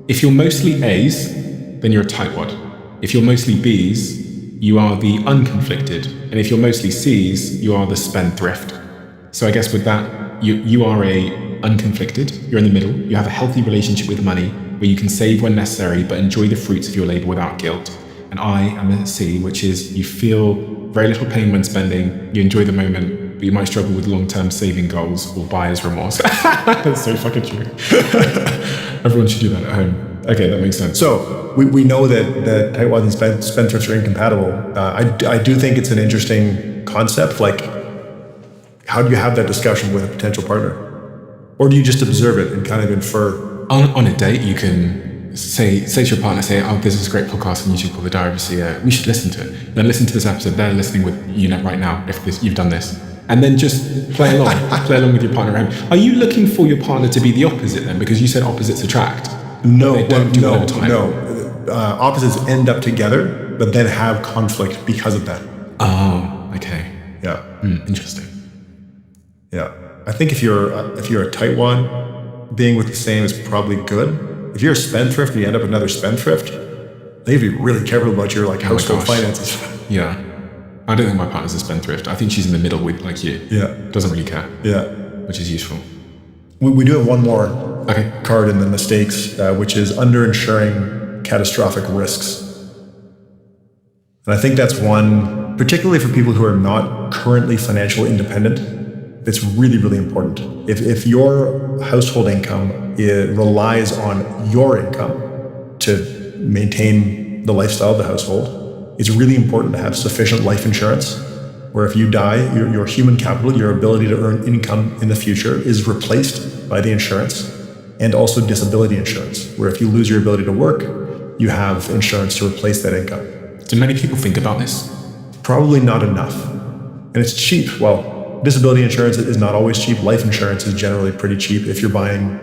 If you're mostly A's, then you're a tightwad. If you're mostly B's, you are the unconflicted. And if you're mostly C's, you are the spendthrift. So I guess with that, you are a unconflicted, you're in the middle, you have a healthy relationship with money where you can save when necessary but enjoy the fruits of your labor without guilt. And I am a C, which is you feel very little pain when spending, you enjoy the moment, but you might struggle with long-term saving goals or buyer's remorse. That's so fucking true. Everyone should do that at home. Okay, that makes sense. So we know that tightwads and spendthrifts are incompatible. I do think it's an interesting concept. Like, how do you have that discussion with a potential partner? Or do you just observe it and kind of infer? On a date, you can say to your partner, oh, there's this great podcast on YouTube called The Diary of a CEO. We should listen to it. Then listen to this episode. They're listening with you right now if you've done this. And then just play along with your partner around. Are you looking for your partner to be the opposite then? Because you said opposites attract. No, they don't do it over time. No. Opposites end up together, but then have conflict because of that. Oh, okay. Yeah. Interesting. Yeah. I think if you're a tightwad, being with the same is probably good. If you're a spendthrift and you end up another spendthrift, they have to be really careful about your household finances. Yeah. I don't think my partner's a spendthrift. I think she's in the middle with like you. Yeah. Doesn't really care. Yeah. Which is useful. We do have one more card in the mistakes, which is underinsuring catastrophic risks. And I think that's one, particularly for people who are not currently financially independent, it's really, really important. If your household income relies on your income to maintain the lifestyle of the household, it's really important to have sufficient life insurance, where if you die, your human capital, your ability to earn income in the future is replaced by the insurance, and also disability insurance, where if you lose your ability to work, you have insurance to replace that income. Do many people think about this? Probably not enough. And it's cheap. Well, disability insurance is not always cheap. Life insurance is generally pretty cheap if you're buying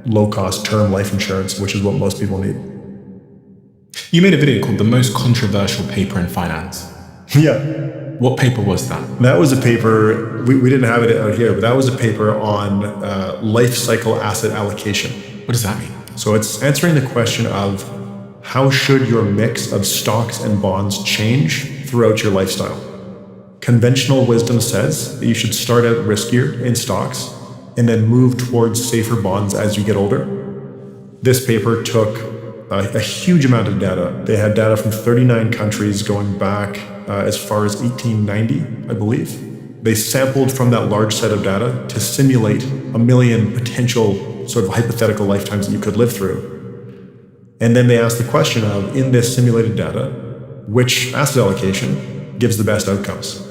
low-cost term life insurance, which is what most people need. You made a video called The Most Controversial Paper in Finance. Yeah. What paper was that? That was a paper, we didn't have it out here, but that was a paper on life cycle asset allocation. What does that mean? So it's answering the question of how should your mix of stocks and bonds change throughout your lifestyle? Conventional wisdom says that you should start out riskier in stocks and then move towards safer bonds as you get older. This paper took a huge amount of data. They had data from 39 countries going back as far as 1890, I believe. They sampled from that large set of data to simulate 1 million potential sort of hypothetical lifetimes that you could live through. And then they asked the question of, in this simulated data, which asset allocation gives the best outcomes?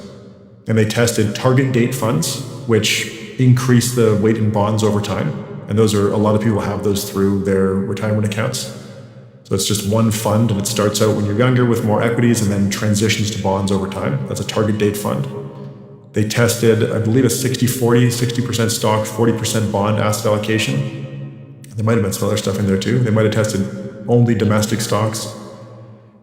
And they tested target date funds, which increase the weight in bonds over time. And those are, a lot of people have those through their retirement accounts. So it's just one fund, and it starts out when you're younger with more equities and then transitions to bonds over time. That's a target date fund. They tested, I believe, a 60-40, 60% stock, 40% bond asset allocation. There might have been some other stuff in there too. They might have tested only domestic stocks.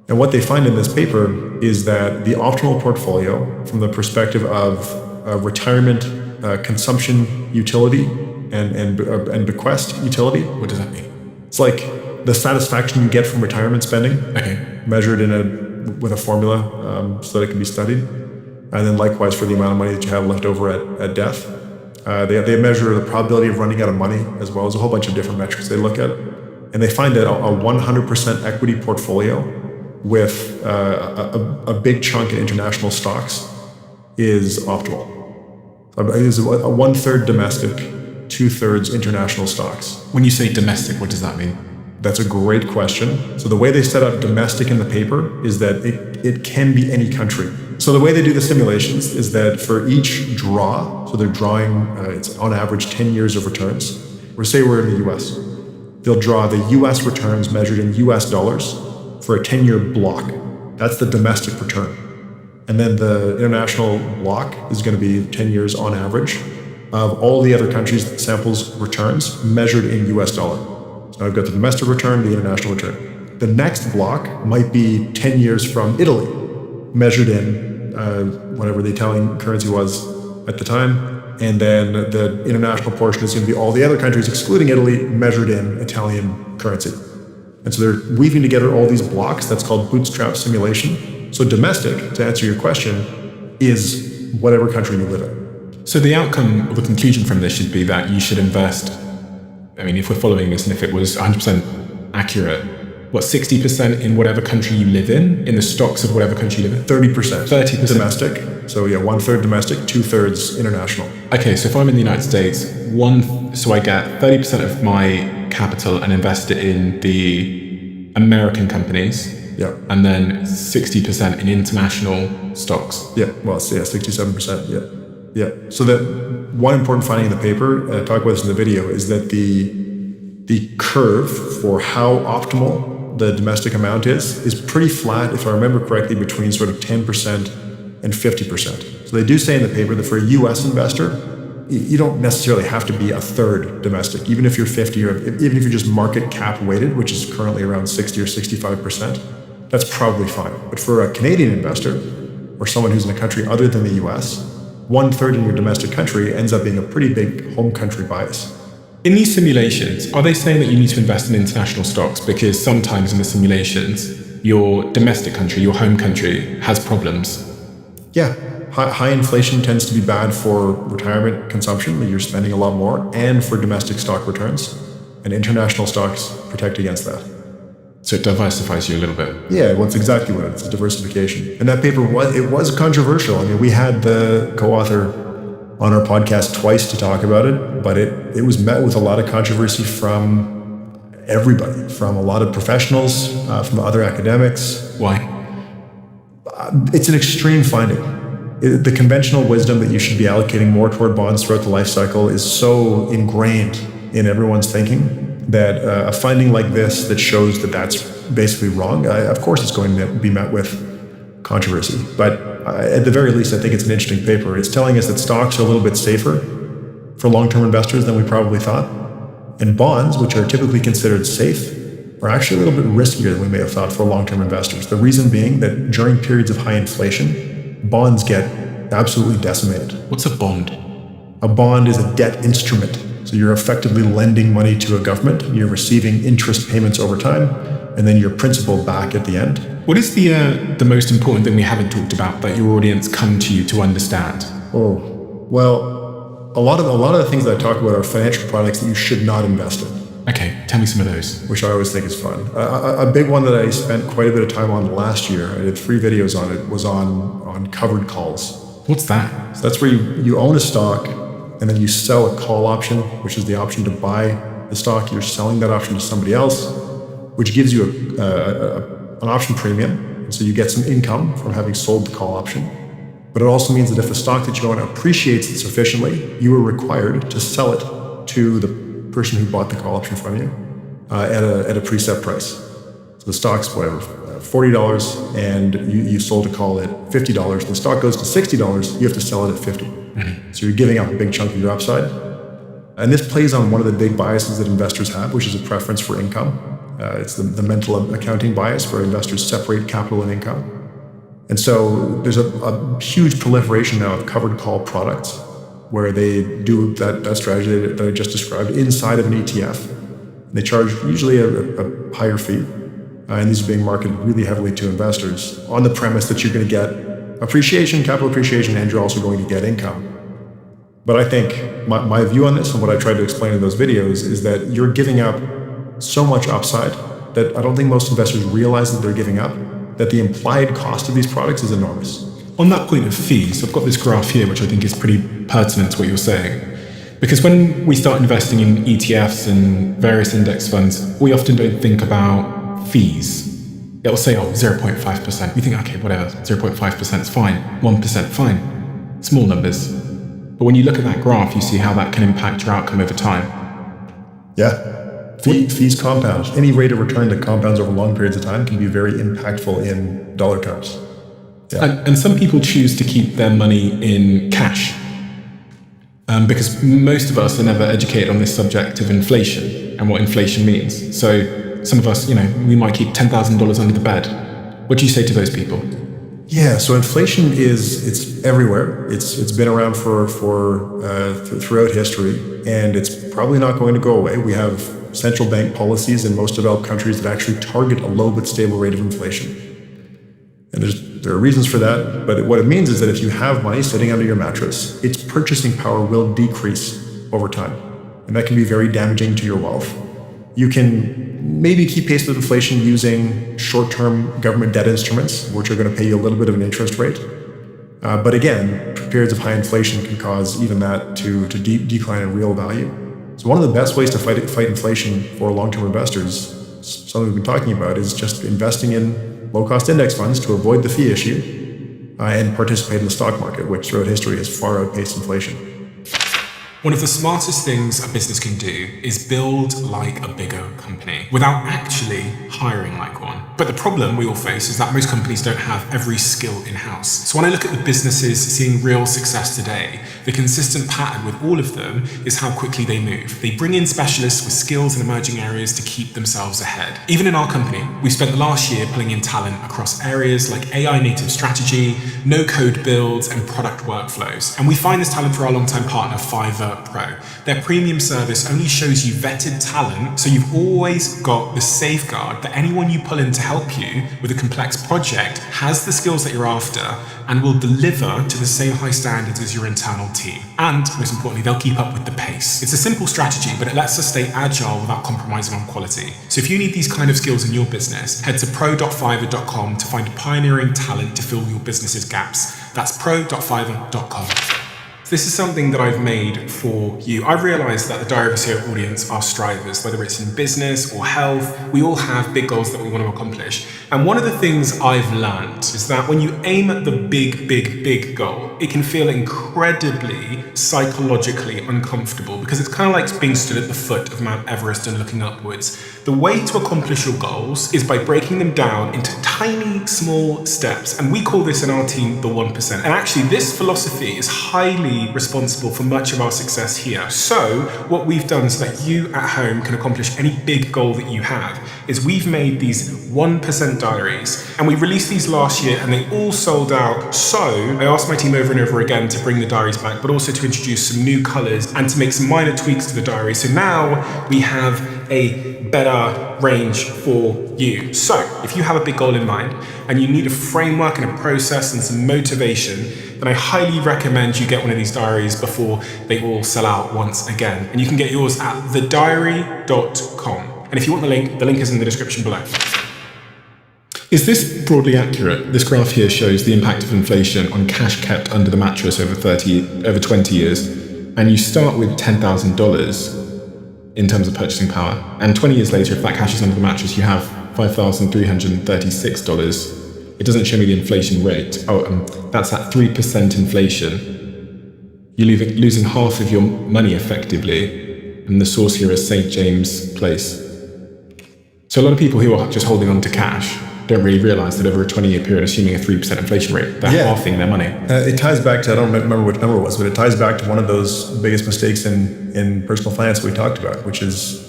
And what they find in this paper is that the optimal portfolio, from the perspective of retirement, consumption utility, and bequest utility. What does that mean? It's like the satisfaction you get from retirement spending, measured with a formula so that it can be studied. And then likewise for the amount of money that you have left over at death. They measure the probability of running out of money as well as a whole bunch of different metrics they look at. And they find that a 100% equity portfolio with a big chunk in international stocks is optimal. It is a 1/3 domestic, 2/3 international stocks. When you say domestic, what does that mean? That's a great question. So the way they set up domestic in the paper is that it can be any country. So the way they do the simulations is that for each draw, so they're drawing, it's on average 10 years of returns. Or say we're in the US. They'll draw the US returns measured in US dollars for a 10-year block. That's the domestic return. And then the international block is going to be 10 years on average of all the other countries that samples returns measured in US dollar. So I've got the domestic return, the international return. The next block might be 10 years from Italy, measured in whatever the Italian currency was at the time. And then the international portion is going to be all the other countries, excluding Italy, measured in Italian currency. And so they're weaving together all these blocks. That's called bootstrap simulation. So domestic, to answer your question, is whatever country you live in. So the outcome or the conclusion from this should be that you should invest, I mean, if we're following this and if it was 100% accurate, 60% in whatever country you live in the stocks of whatever country you live in? 30%. 30% domestic. So yeah, 1/3 domestic, 2/3 international. Okay, so if I'm in the United States, so I get 30% of my capital and invest it in the American companies. Yeah. And then 60% in international stocks. Yeah. Well, yeah, 67%. Yeah. Yeah. So that one important finding in the paper, and I talk about this in the video, is that the curve for how optimal the domestic amount is pretty flat, if I remember correctly, between sort of 10% and 50%. So they do say in the paper that for a US investor, you don't necessarily have to be a third domestic, even if you're 50 or even if you're just market cap weighted, which is currently around 60 or 65%, that's probably fine. But for a Canadian investor or someone who's in a country other than the US, 1/3 in your domestic country ends up being a pretty big home country bias. In these simulations, are they saying that you need to invest in international stocks? Because sometimes in the simulations, your domestic country, your home country, has problems. Yeah. High inflation tends to be bad for retirement consumption, where you're spending a lot more, and for domestic stock returns. And international stocks protect against that. So it diversifies you a little bit. Yeah, well, it's exactly what it is. It's diversification. And that paper was controversial. I mean, we had the co-author on our podcast twice to talk about it, but it was met with a lot of controversy from everybody, from a lot of professionals, from other academics. Why? It's an extreme finding. The conventional wisdom that you should be allocating more toward bonds throughout the life cycle is so ingrained in everyone's thinking that a finding like this that shows that that's basically wrong, of course it's going to be met with controversy. But at the very least, I think it's an interesting paper. It's telling us that stocks are a little bit safer for long-term investors than we probably thought. And bonds, which are typically considered safe, are actually a little bit riskier than we may have thought for long-term investors. The reason being that during periods of high inflation, bonds get absolutely decimated. What's a bond? A bond is a debt instrument. So you're effectively lending money to a government, you're receiving interest payments over time, and then your principal back at the end. What is the most important thing we haven't talked about that your audience come to you to understand? Oh, well, a lot of the things that I talk about are financial products that you should not invest in. Okay, tell me some of those. Which I always think is fun. A big one that I spent quite a bit of time on last year, I did 3 videos on it, was on covered calls. What's that? So that's where you own a stock and then you sell a call option, which is the option to buy the stock. You're selling that option to somebody else, which gives you an option premium. So you get some income from having sold the call option. But it also means that if the stock that you own appreciates sufficiently, you are required to sell it to the person who bought the call option from you at a preset price. So the stock's whatever, $40, and you sold a call at $50. The stock goes to $60, you have to sell it at $50. Mm-hmm. So you're giving up a big chunk of your upside. And this plays on one of the big biases that investors have, which is a preference for income. It's the mental accounting bias where investors separate capital and income. And so there's a huge proliferation now of covered call products where they do that strategy that I just described inside of an ETF. They charge usually a higher fee. And these are being marketed really heavily to investors on the premise that you're going to get appreciation, capital appreciation, and you're also going to get income. But I think my view on this and what I tried to explain in those videos is that you're giving up so much upside that I don't think most investors realize that they're giving up, that the implied cost of these products is enormous. On that point of fees, I've got this graph here, which I think is pretty pertinent to what you're saying. Because when we start investing in ETFs and various index funds, we often don't think about fees. It'll say, 0.5%. We think, okay, whatever, 0.5% is fine, 1% fine, small numbers. But when you look at that graph, you see how that can impact your outcome over time. Yeah. Fees compound. Any rate of return that compounds over long periods of time can be very impactful in dollar terms. Yeah. And some people choose to keep their money in cash because most of us are never educated on this subject of inflation and what inflation means. So some of us, we might keep $10,000 under the bed. What do you say to those people? Yeah, so inflation it's everywhere. It's been around for throughout history, and it's probably not going to go away. We have central bank policies in most developed countries that actually target a low but stable rate of inflation. And there are reasons for that, but what it means is that if you have money sitting under your mattress, its purchasing power will decrease over time. And that can be very damaging to your wealth. You can maybe keep pace with inflation using short-term government debt instruments, which are going to pay you a little bit of an interest rate. But again, periods of high inflation can cause even that to decline in real value. So one of the best ways to fight inflation for long-term investors, something we've been talking about, is just investing in low-cost index funds to avoid the fee issue and participate in the stock market, which throughout history has far outpaced inflation. One of the smartest things a business can do is build like a bigger company without actually hiring like one. But the problem we all face is that most companies don't have every skill in-house. So when I look at the businesses seeing real success today, the consistent pattern with all of them is how quickly they move. They bring in specialists with skills in emerging areas to keep themselves ahead. Even in our company, we spent the last year pulling in talent across areas like AI native strategy, no-code builds, and product workflows. And we find this talent through our longtime partner, Fiverr Pro. Their premium service only shows you vetted talent, so you've always got the safeguard that anyone you pull in to help you with a complex project has the skills that you're after and will deliver to the same high standards as your internal team. And most importantly, they'll keep up with the pace. It's a simple strategy, but it lets us stay agile without compromising on quality. So if you need these kind of skills in your business, head to pro.fiverr.com to find pioneering talent to fill your business's gaps. That's pro.fiverr.com. This is something that I've made for you. I've realized that the Diary of a CEO audience are strivers, whether it's in business or health. We all have big goals that we want to accomplish. And one of the things I've learned is that when you aim at the big goal, it can feel incredibly psychologically uncomfortable because it's kind of like being stood at the foot of Mount Everest and looking upwards. The way to accomplish your goals is by breaking them down into tiny, small steps. And we call this in our team the 1%. And actually, this philosophy is highly responsible for much of our success here. So what we've done so that you at home can accomplish any big goal that you have is we've made these 1% diaries, and we released these last year and they all sold out. So I asked my team over and over again to bring the diaries back, but also to introduce some new colors and to make some minor tweaks to the diary. So now we have a better range for you. So if you have a big goal in mind and you need a framework and a process and some motivation, then I highly recommend you get one of these diaries before they all sell out once again. And you can get yours at thediary.com. And if you want the link is in the description below. Is this broadly accurate? This graph here shows the impact of inflation on cash kept under the mattress over 20 years. And you start with $10,000 in terms of purchasing power. And 20 years later, if that cash is under the mattress, you have $5,336. It doesn't show me the inflation rate. That's at 3% inflation. You're losing half of your money effectively. And the source here is St. James Place. So a lot of people who are just holding on to cash don't really realize that over a 20-year period, assuming a 3% inflation rate, they're halving their money. It ties back to, I don't remember which number it was, but it ties back to one of those biggest mistakes in personal finance we talked about, which is,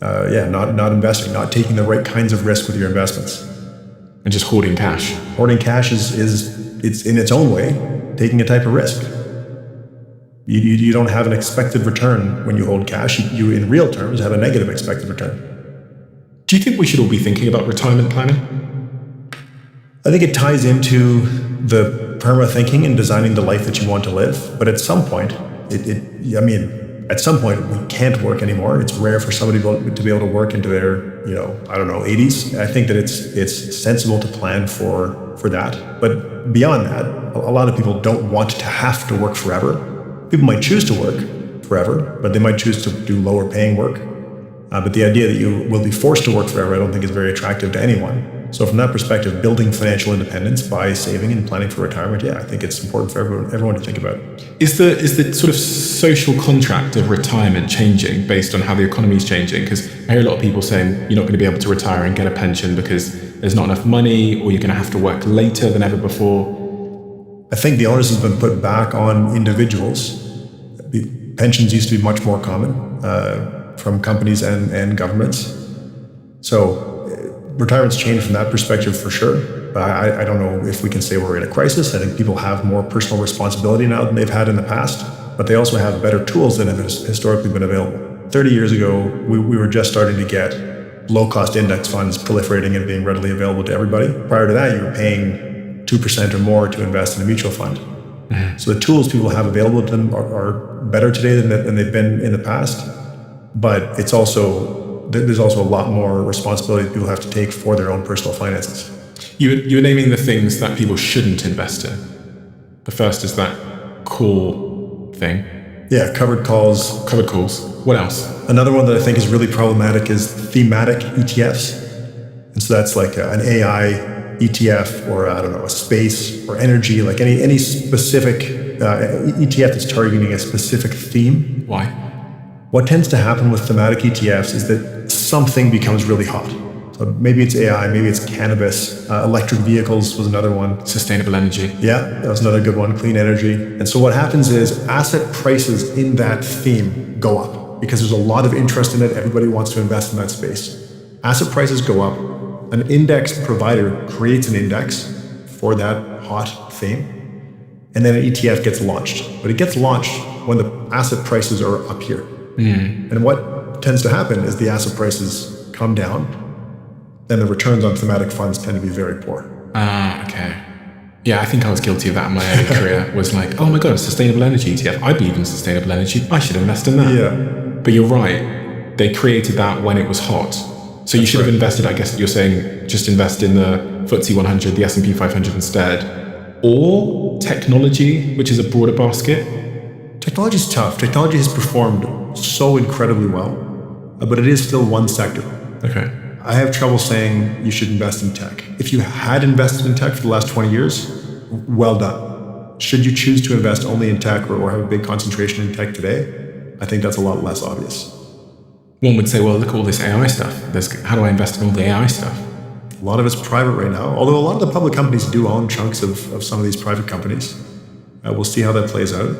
not investing, not taking the right kinds of risk with your investments. And just hoarding cash. Hoarding cash is it's in its own way taking a type of risk. You don't have an expected return when you hold cash. You in real terms have a negative expected return. Do you think we should all be thinking about retirement planning? I think it ties into the perma thinking and designing the life that you want to live. But at some point, at some point we can't work anymore. It's rare for somebody to be able to work into their, 80s. I think that it's sensible to plan for that. But beyond that, a lot of people don't want to have to work forever. People might choose to work forever, but they might choose to do lower paying work. But the idea that you will be forced to work forever, I don't think is very attractive to anyone. So from that perspective, building financial independence by saving and planning for retirement, I think it's important for everyone to think about. Is the sort of social contract of retirement changing based on how the economy is changing? Because I hear a lot of people saying you're not going to be able to retire and get a pension because there's not enough money, or you're going to have to work later than ever before. I think the onus has been put back on individuals. Pensions used to be much more common from companies and governments. So retirement's changed from that perspective for sure. But I don't know if we can say we're in a crisis. I think people have more personal responsibility now than they've had in the past, but they also have better tools than have historically been available. 30 years ago, we were just starting to get low-cost index funds proliferating and being readily available to everybody. Prior to that, you were paying 2% or more to invest in a mutual fund. Mm-hmm. So the tools people have available to them are better today than they've been in the past. But there's also a lot more responsibility that people have to take for their own personal finances. You were naming the things that people shouldn't invest in. The first is that call thing. Yeah, covered calls. What else? Another one that I think is really problematic is thematic ETFs. And so that's like an AI ETF or I don't know, a space or energy, like any specific ETF that's targeting a specific theme. Why? What tends to happen with thematic ETFs is that something becomes really hot. So maybe it's AI, maybe it's cannabis, electric vehicles was another one. Sustainable energy. Yeah, that was another good one, clean energy. And so what happens is asset prices in that theme go up because there's a lot of interest in it. Everybody wants to invest in that space. Asset prices go up. An index provider creates an index for that hot theme, and then an ETF gets launched. But it gets launched when the asset prices are up here. And what tends to happen is the asset prices come down, then the returns on thematic funds tend to be very poor. Okay. Yeah, I think I was guilty of that in my early career. Was like, oh my god, a sustainable energy ETF. I believe in sustainable energy. I should invest in that. Yeah. But you're right. They created that when it was hot. So you should have invested, I guess you're saying, just invest in the FTSE 100, the S&P 500 instead. Or technology, which is a broader basket. Technology is tough. Technology has performed so incredibly well, but it is still one sector. Okay. I have trouble saying you should invest in tech. If you had invested in tech for the last 20 years, well done. Should you choose to invest only in tech or have a big concentration in tech today, I think that's a lot less obvious. One would say, well, look at all this AI stuff. How do I invest in all the AI stuff? A lot of it's private right now, although a lot of the public companies do own chunks of some of these private companies. We'll see how that plays out.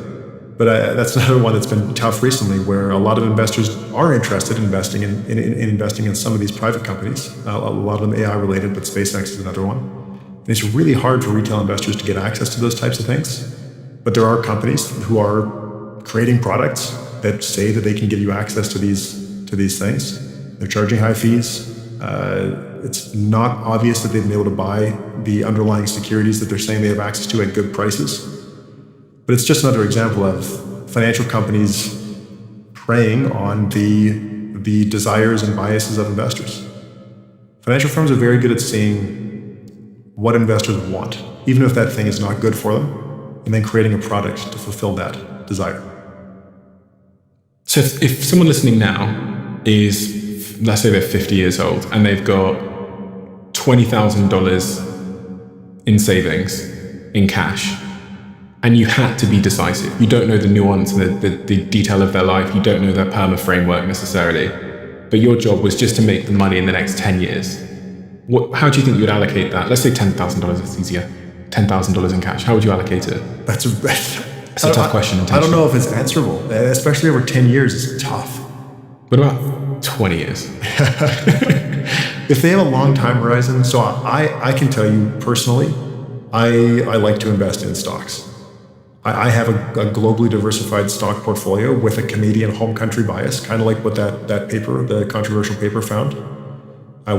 But that's another one that's been tough recently, where a lot of investors are interested in investing in investing in some of these private companies. A lot of them AI related, but SpaceX is another one. And it's really hard for retail investors to get access to those types of things. But there are companies who are creating products that say that they can give you access to these things. They're charging high fees. It's not obvious that they've been able to buy the underlying securities that they're saying they have access to at good prices. But it's just another example of financial companies preying on the desires and biases of investors. Financial firms are very good at seeing what investors want, even if that thing is not good for them, and then creating a product to fulfill that desire. So if someone listening now is, let's say they're 50 years old and they've got $20,000 in savings, in cash, and you had to be decisive. You don't know the nuance and the detail of their life. You don't know their PERMA framework necessarily. But your job was just to make the money in the next 10 years. How do you think you would allocate that? Let's say $10,000, it's easier. $10,000 in cash. How would you allocate it? That's a tough question. I don't know if it's answerable, especially over 10 years. It's tough. What about 20 years? If they have a long time horizon, so I can tell you personally, I like to invest in stocks. I have a globally diversified stock portfolio with a Canadian home country bias, kind of like what that paper, the controversial paper, found.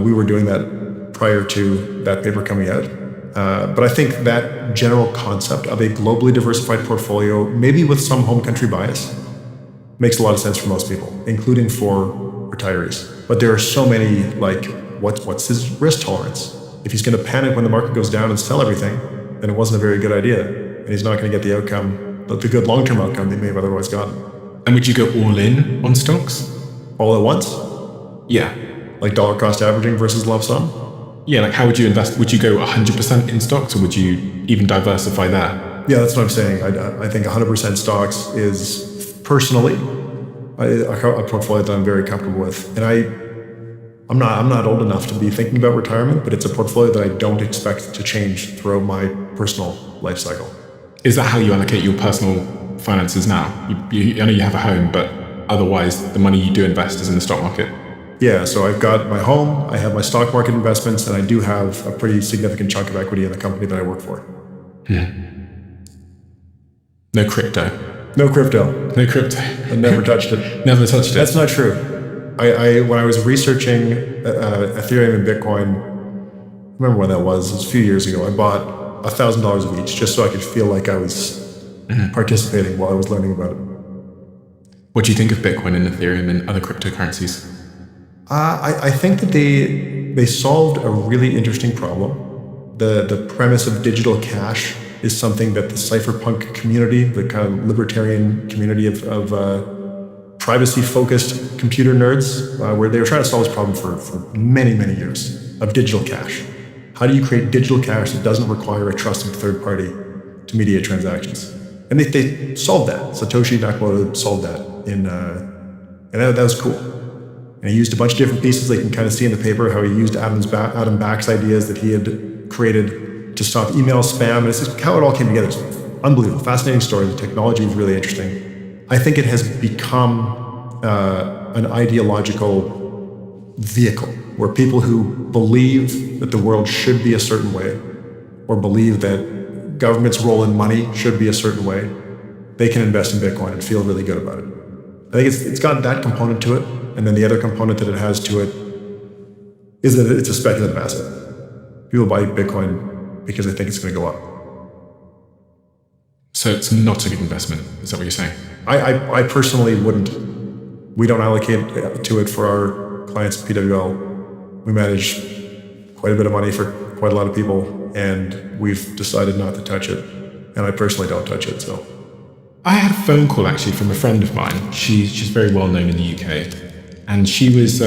We were doing that prior to that paper coming out. But I think that general concept of a globally diversified portfolio, maybe with some home country bias, makes a lot of sense for most people, including for retirees. But there are so many, like, what's his risk tolerance? If he's going to panic when the market goes down and sell everything, then it wasn't a very good idea. And he's not going to get the outcome, the good long-term outcome they may have otherwise gotten. And would you go all in on stocks? All at once? Yeah. Like dollar cost averaging versus lump sum? Yeah, like how would you invest? Would you go 100% in stocks, or would you even diversify there? Yeah, that's what I'm saying. I think 100% stocks is, personally, a portfolio that I'm very comfortable with. And I'm not old enough to be thinking about retirement, but it's a portfolio that I don't expect to change throughout my personal life cycle. Is that how you allocate your personal finances now? I know you have a home, but otherwise the money you do invest is in the stock market. Yeah, so I've got my home, I have my stock market investments, and I do have a pretty significant chunk of equity in the company that I work for. No crypto. No crypto. No crypto. I never touched it. Never touched it. That's not true. When I was researching Ethereum and Bitcoin, I remember when that was. It was a few years ago. I bought $1,000 of each just so I could feel like I was participating while I was learning about it. What do you think of Bitcoin and Ethereum and other cryptocurrencies? I think that they solved a really interesting problem. The premise of digital cash is something that the cypherpunk community, the kind of libertarian community of privacy-focused computer nerds, where they were trying to solve this problem for many, many years of digital cash. How do you create digital cash that doesn't require a trusted third party to mediate transactions? And they solved that. Satoshi Nakamoto solved that, and that was cool. And he used a bunch of different pieces. They can kind of see in the paper how he used Adam Back's ideas that he had created to stop email spam. And it's just how it all came together. It's unbelievable, fascinating story. The technology is really interesting. I think it has become an ideological vehicle where people who believe that the world should be a certain way, or believe that government's role in money should be a certain way, they can invest in Bitcoin and feel really good about it. I think it's got that component to it, and then the other component that it has to it is that it's a speculative asset. People buy Bitcoin because they think it's going to go up. So it's not a good investment, is that what you're saying? I personally wouldn't. We don't allocate to it for our clients at PWL. We manage quite a bit of money for quite a lot of people, and we've decided not to touch it. And I personally don't touch it, so. I had a phone call actually from a friend of mine. She's very well known in the UK. And she was,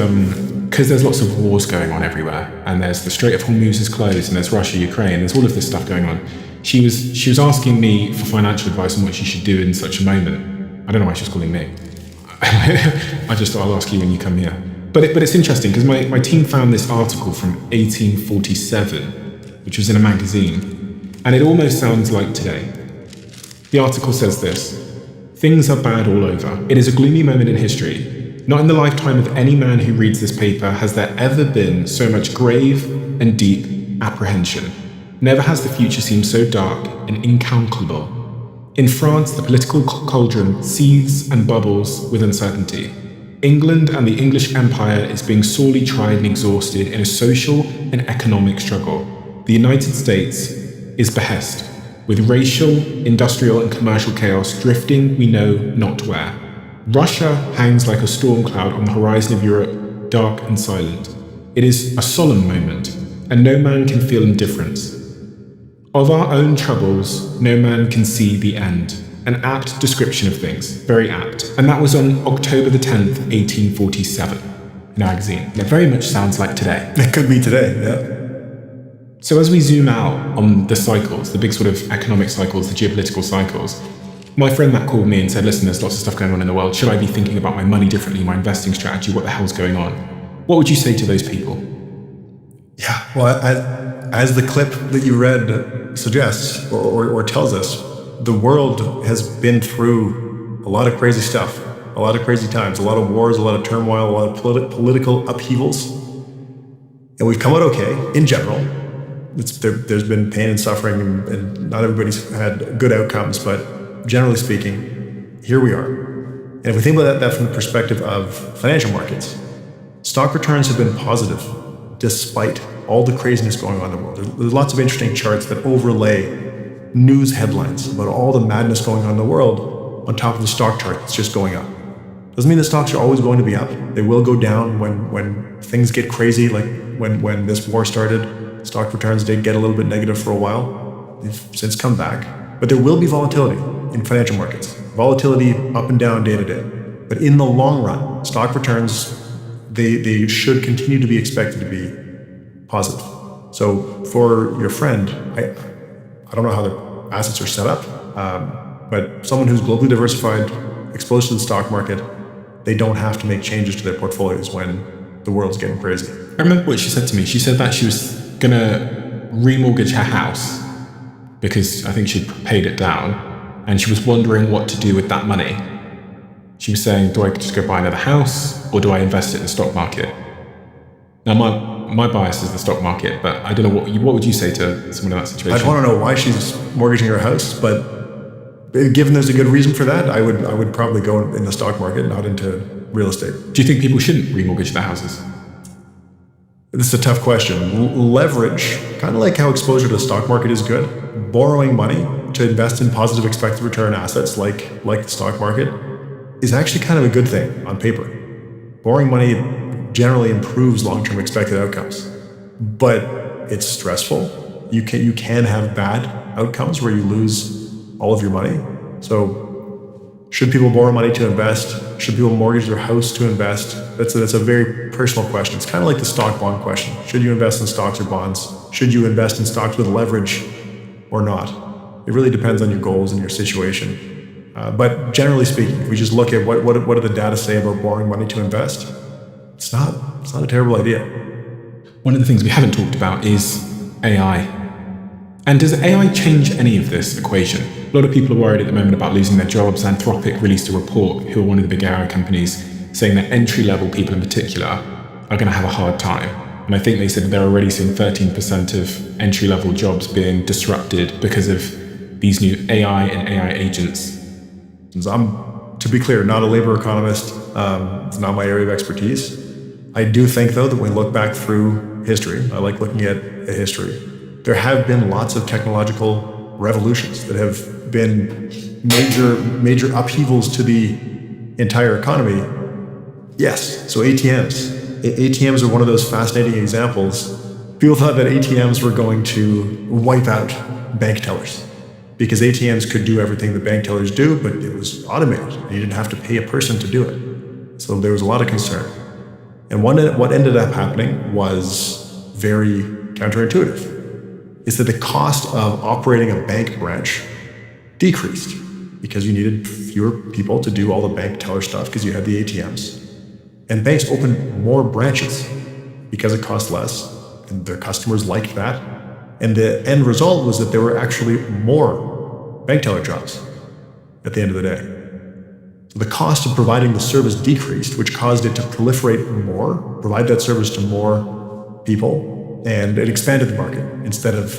because there's lots of wars going on everywhere, and there's the Strait of Hormuz is closed, and there's Russia, Ukraine, there's all of this stuff going on. She was asking me for financial advice on what she should do in such a moment. I don't know why she's calling me. I just thought I'll ask you when you come here. But it's interesting because my team found this article from 1847, which was in a magazine, and it almost sounds like today. The article says this: things are bad all over. It is a gloomy moment in history. Not in the lifetime of any man who reads this paper has there ever been so much grave and deep apprehension. Never has the future seemed so dark and incalculable. In France, the political cauldron seethes and bubbles with uncertainty. England and the English Empire is being sorely tried and exhausted in a social and economic struggle. The United States is behest, with racial, industrial and commercial chaos drifting we know not where. Russia hangs like a storm cloud on the horizon of Europe, dark and silent. It is a solemn moment, and no man can feel indifference. Of our own troubles, no man can see the end. An apt description of things, very apt. And that was on October the 10th, 1847, in a magazine. It very much sounds like today. It could be today, yeah. So as we zoom out on the cycles, the big sort of economic cycles, the geopolitical cycles, my friend Matt called me and said, listen, there's lots of stuff going on in the world. Should I be thinking about my money differently, my investing strategy? What the hell's going on? What would you say to those people? Yeah, well, as the clip that you read suggests or tells us, the world has been through a lot of crazy stuff, a lot of crazy times, a lot of wars, a lot of turmoil, a lot of political upheavals. And we've come out okay, in general. There's been pain and suffering, and not everybody's had good outcomes, but generally speaking, here we are. And if we think about that from the perspective of financial markets, stock returns have been positive despite all the craziness going on in the world. There's lots of interesting charts that overlay news headlines about all the madness going on in the world on top of the stock chart that's just going up. Doesn't mean the stocks are always going to be up. They will go down when things get crazy, like when this war started. Stock returns did get a little bit negative for a while. They've since come back. But there will be volatility in financial markets. Volatility up and down day to day. But in the long run, stock returns, they should continue to be expected to be positive. So for your friend, I don't know how their assets are set up, but someone who's globally diversified, exposed to the stock market, they don't have to make changes to their portfolios when the world's getting crazy. I remember what she said to me. She said that she was going to remortgage her house because I think she'd paid it down, and she was wondering what to do with that money. She was saying, do I just go buy another house, or do I invest it in the stock market? Now, my bias is the stock market, but I don't know what would you say to someone in that situation? I'd want to know why she's mortgaging her house, but given there's a good reason for that, I would probably go in the stock market, not into real estate. Do you think people shouldn't remortgage their houses? This is a tough question. Leverage, kind of like how exposure to the stock market is good, borrowing money to invest in positive expected return assets like the stock market is actually kind of a good thing on paper. Borrowing money generally improves long-term expected outcomes, but it's stressful. You can have bad outcomes where you lose all of your money. So Should people borrow money to invest? Should people mortgage their house to invest? That's a very personal question. It's kind of like the stock bond question. Should you invest in stocks or bonds? Should you invest in stocks with leverage or not? It really depends on your goals and your situation. But generally speaking, if we just look at what do the data say about borrowing money to invest, it's not a terrible idea. One of the things we haven't talked about is AI. And does AI change any of this equation? A lot of people are worried at the moment about losing their jobs. Anthropic released a report, who are one of the big AI companies, saying that entry-level people in particular are going to have a hard time. And I think they said that they're already seeing 13% of entry-level jobs being disrupted because of these new AI and AI agents. I'm, to be clear, not a labor economist. It's not my area of expertise. I do think, though, that when we look back through history, I like looking at a history, there have been lots of technological revolutions that have been major upheavals to the entire economy. Yes, so ATMs. ATMs are one of those fascinating examples. People thought that ATMs were going to wipe out bank tellers because ATMs could do everything that bank tellers do, but it was automated. You didn't have to pay a person to do it. So there was a lot of concern. And what ended up happening was very counterintuitive. Is that the cost of operating a bank branch decreased because you needed fewer people to do all the bank teller stuff because you had the ATMs. And banks opened more branches because it cost less, and their customers liked that. And the end result was that there were actually more bank teller jobs at the end of the day. So the cost of providing the service decreased, which caused it to proliferate more, provide that service to more people, and it expanded the market instead of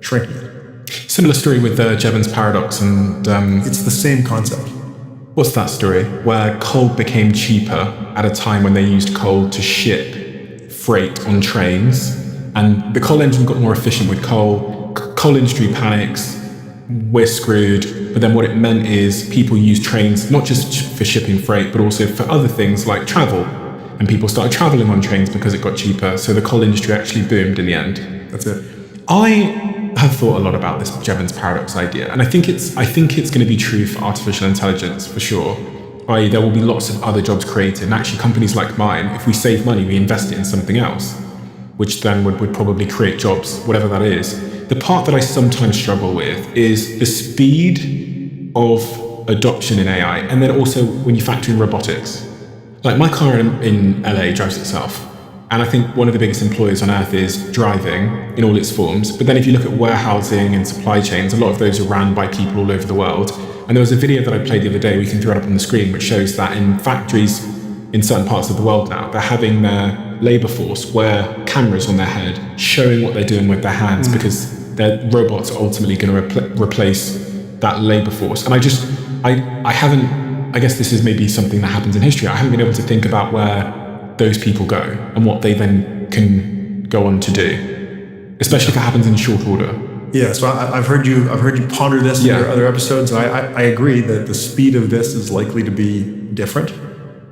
shrinking it. Similar story with the Jevons paradox, and it's the same concept. What's that story? Where coal became cheaper at a time when they used coal to ship freight on trains, and the coal engine got more efficient with coal. Coal industry panics, we're screwed. But then what it meant is people used trains not just for shipping freight, but also for other things like travel. And people started traveling on trains because it got cheaper. So the coal industry actually boomed in the end. That's it. I have thought a lot about this Jevons paradox idea, and I think it's going to be true for artificial intelligence for sure. I.e., there will be lots of other jobs created, and actually companies like mine, if we save money, we invest it in something else, which then would probably create jobs, whatever that is. The part that I sometimes struggle with is the speed of adoption in AI, and then also when you factor in robotics. Like my car in LA drives itself. And I think one of the biggest employers on earth is driving in all its forms. But then if you look at warehousing and supply chains, a lot of those are ran by people all over the world. And there was a video that I played the other day, we can throw it up on the screen, which shows that in factories in certain parts of the world now, they're having their labor force wear cameras on their head, showing what they're doing with their hands, because their robots are ultimately going to replace that labor force. And I haven't, I guess this is maybe something that happens in history. I haven't been able to think about where those people go and what they then can go on to do, especially if it happens in short order. Yeah, so I've heard you ponder this in your other episodes, and I agree that the speed of this is likely to be different.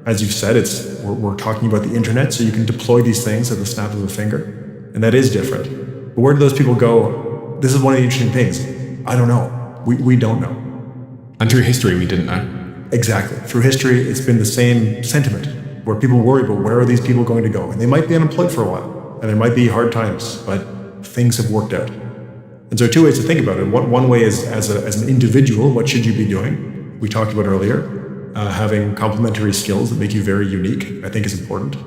As you've said, we're talking about the internet, so you can deploy these things at the snap of a finger, and that is different. But where do those people go? This is one of the interesting things. I don't know. We don't know. And through history, we didn't know. Exactly. Through history, it's been the same sentiment, where people worry about where are these people going to go, and they might be unemployed for a while, and there might be hard times, but things have worked out. And so there are two ways to think about it. One way is as an individual, what should you be doing? We talked about earlier, having complementary skills that make you very unique, I think is important.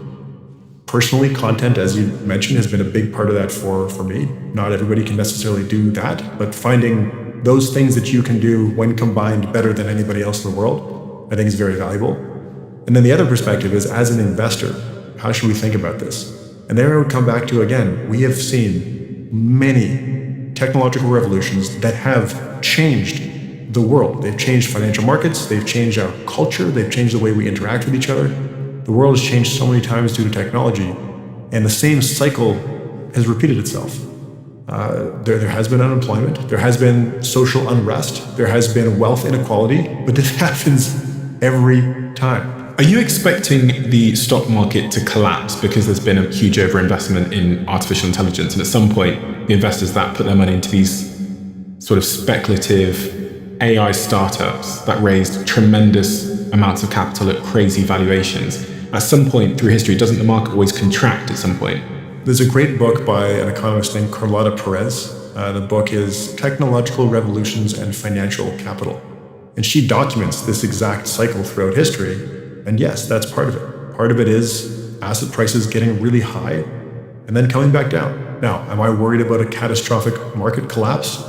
Personally, content, as you mentioned, has been a big part of that for me. Not everybody can necessarily do that, but finding those things that you can do when combined better than anybody else in the world, I think is very valuable. And then the other perspective is, as an investor, how should we think about this? And there I would come back to, again, we have seen many technological revolutions that have changed the world. They've changed financial markets, they've changed our culture, they've changed the way we interact with each other. The world has changed so many times due to technology, and the same cycle has repeated itself. There has been unemployment, there has been social unrest, there has been wealth inequality, but this happens every time. Are you expecting the stock market to collapse because there's been a huge overinvestment in artificial intelligence, and at some point the investors that put their money into these sort of speculative AI startups that raised tremendous amounts of capital at crazy valuations. At some point through history, doesn't the market always contract at some point? There's a great book by an economist named Carlotta Perez. The book is Technological Revolutions and Financial Capital. And she documents this exact cycle throughout history. And yes, that's part of it. Part of it is asset prices getting really high and then coming back down. Now, am I worried about a catastrophic market collapse?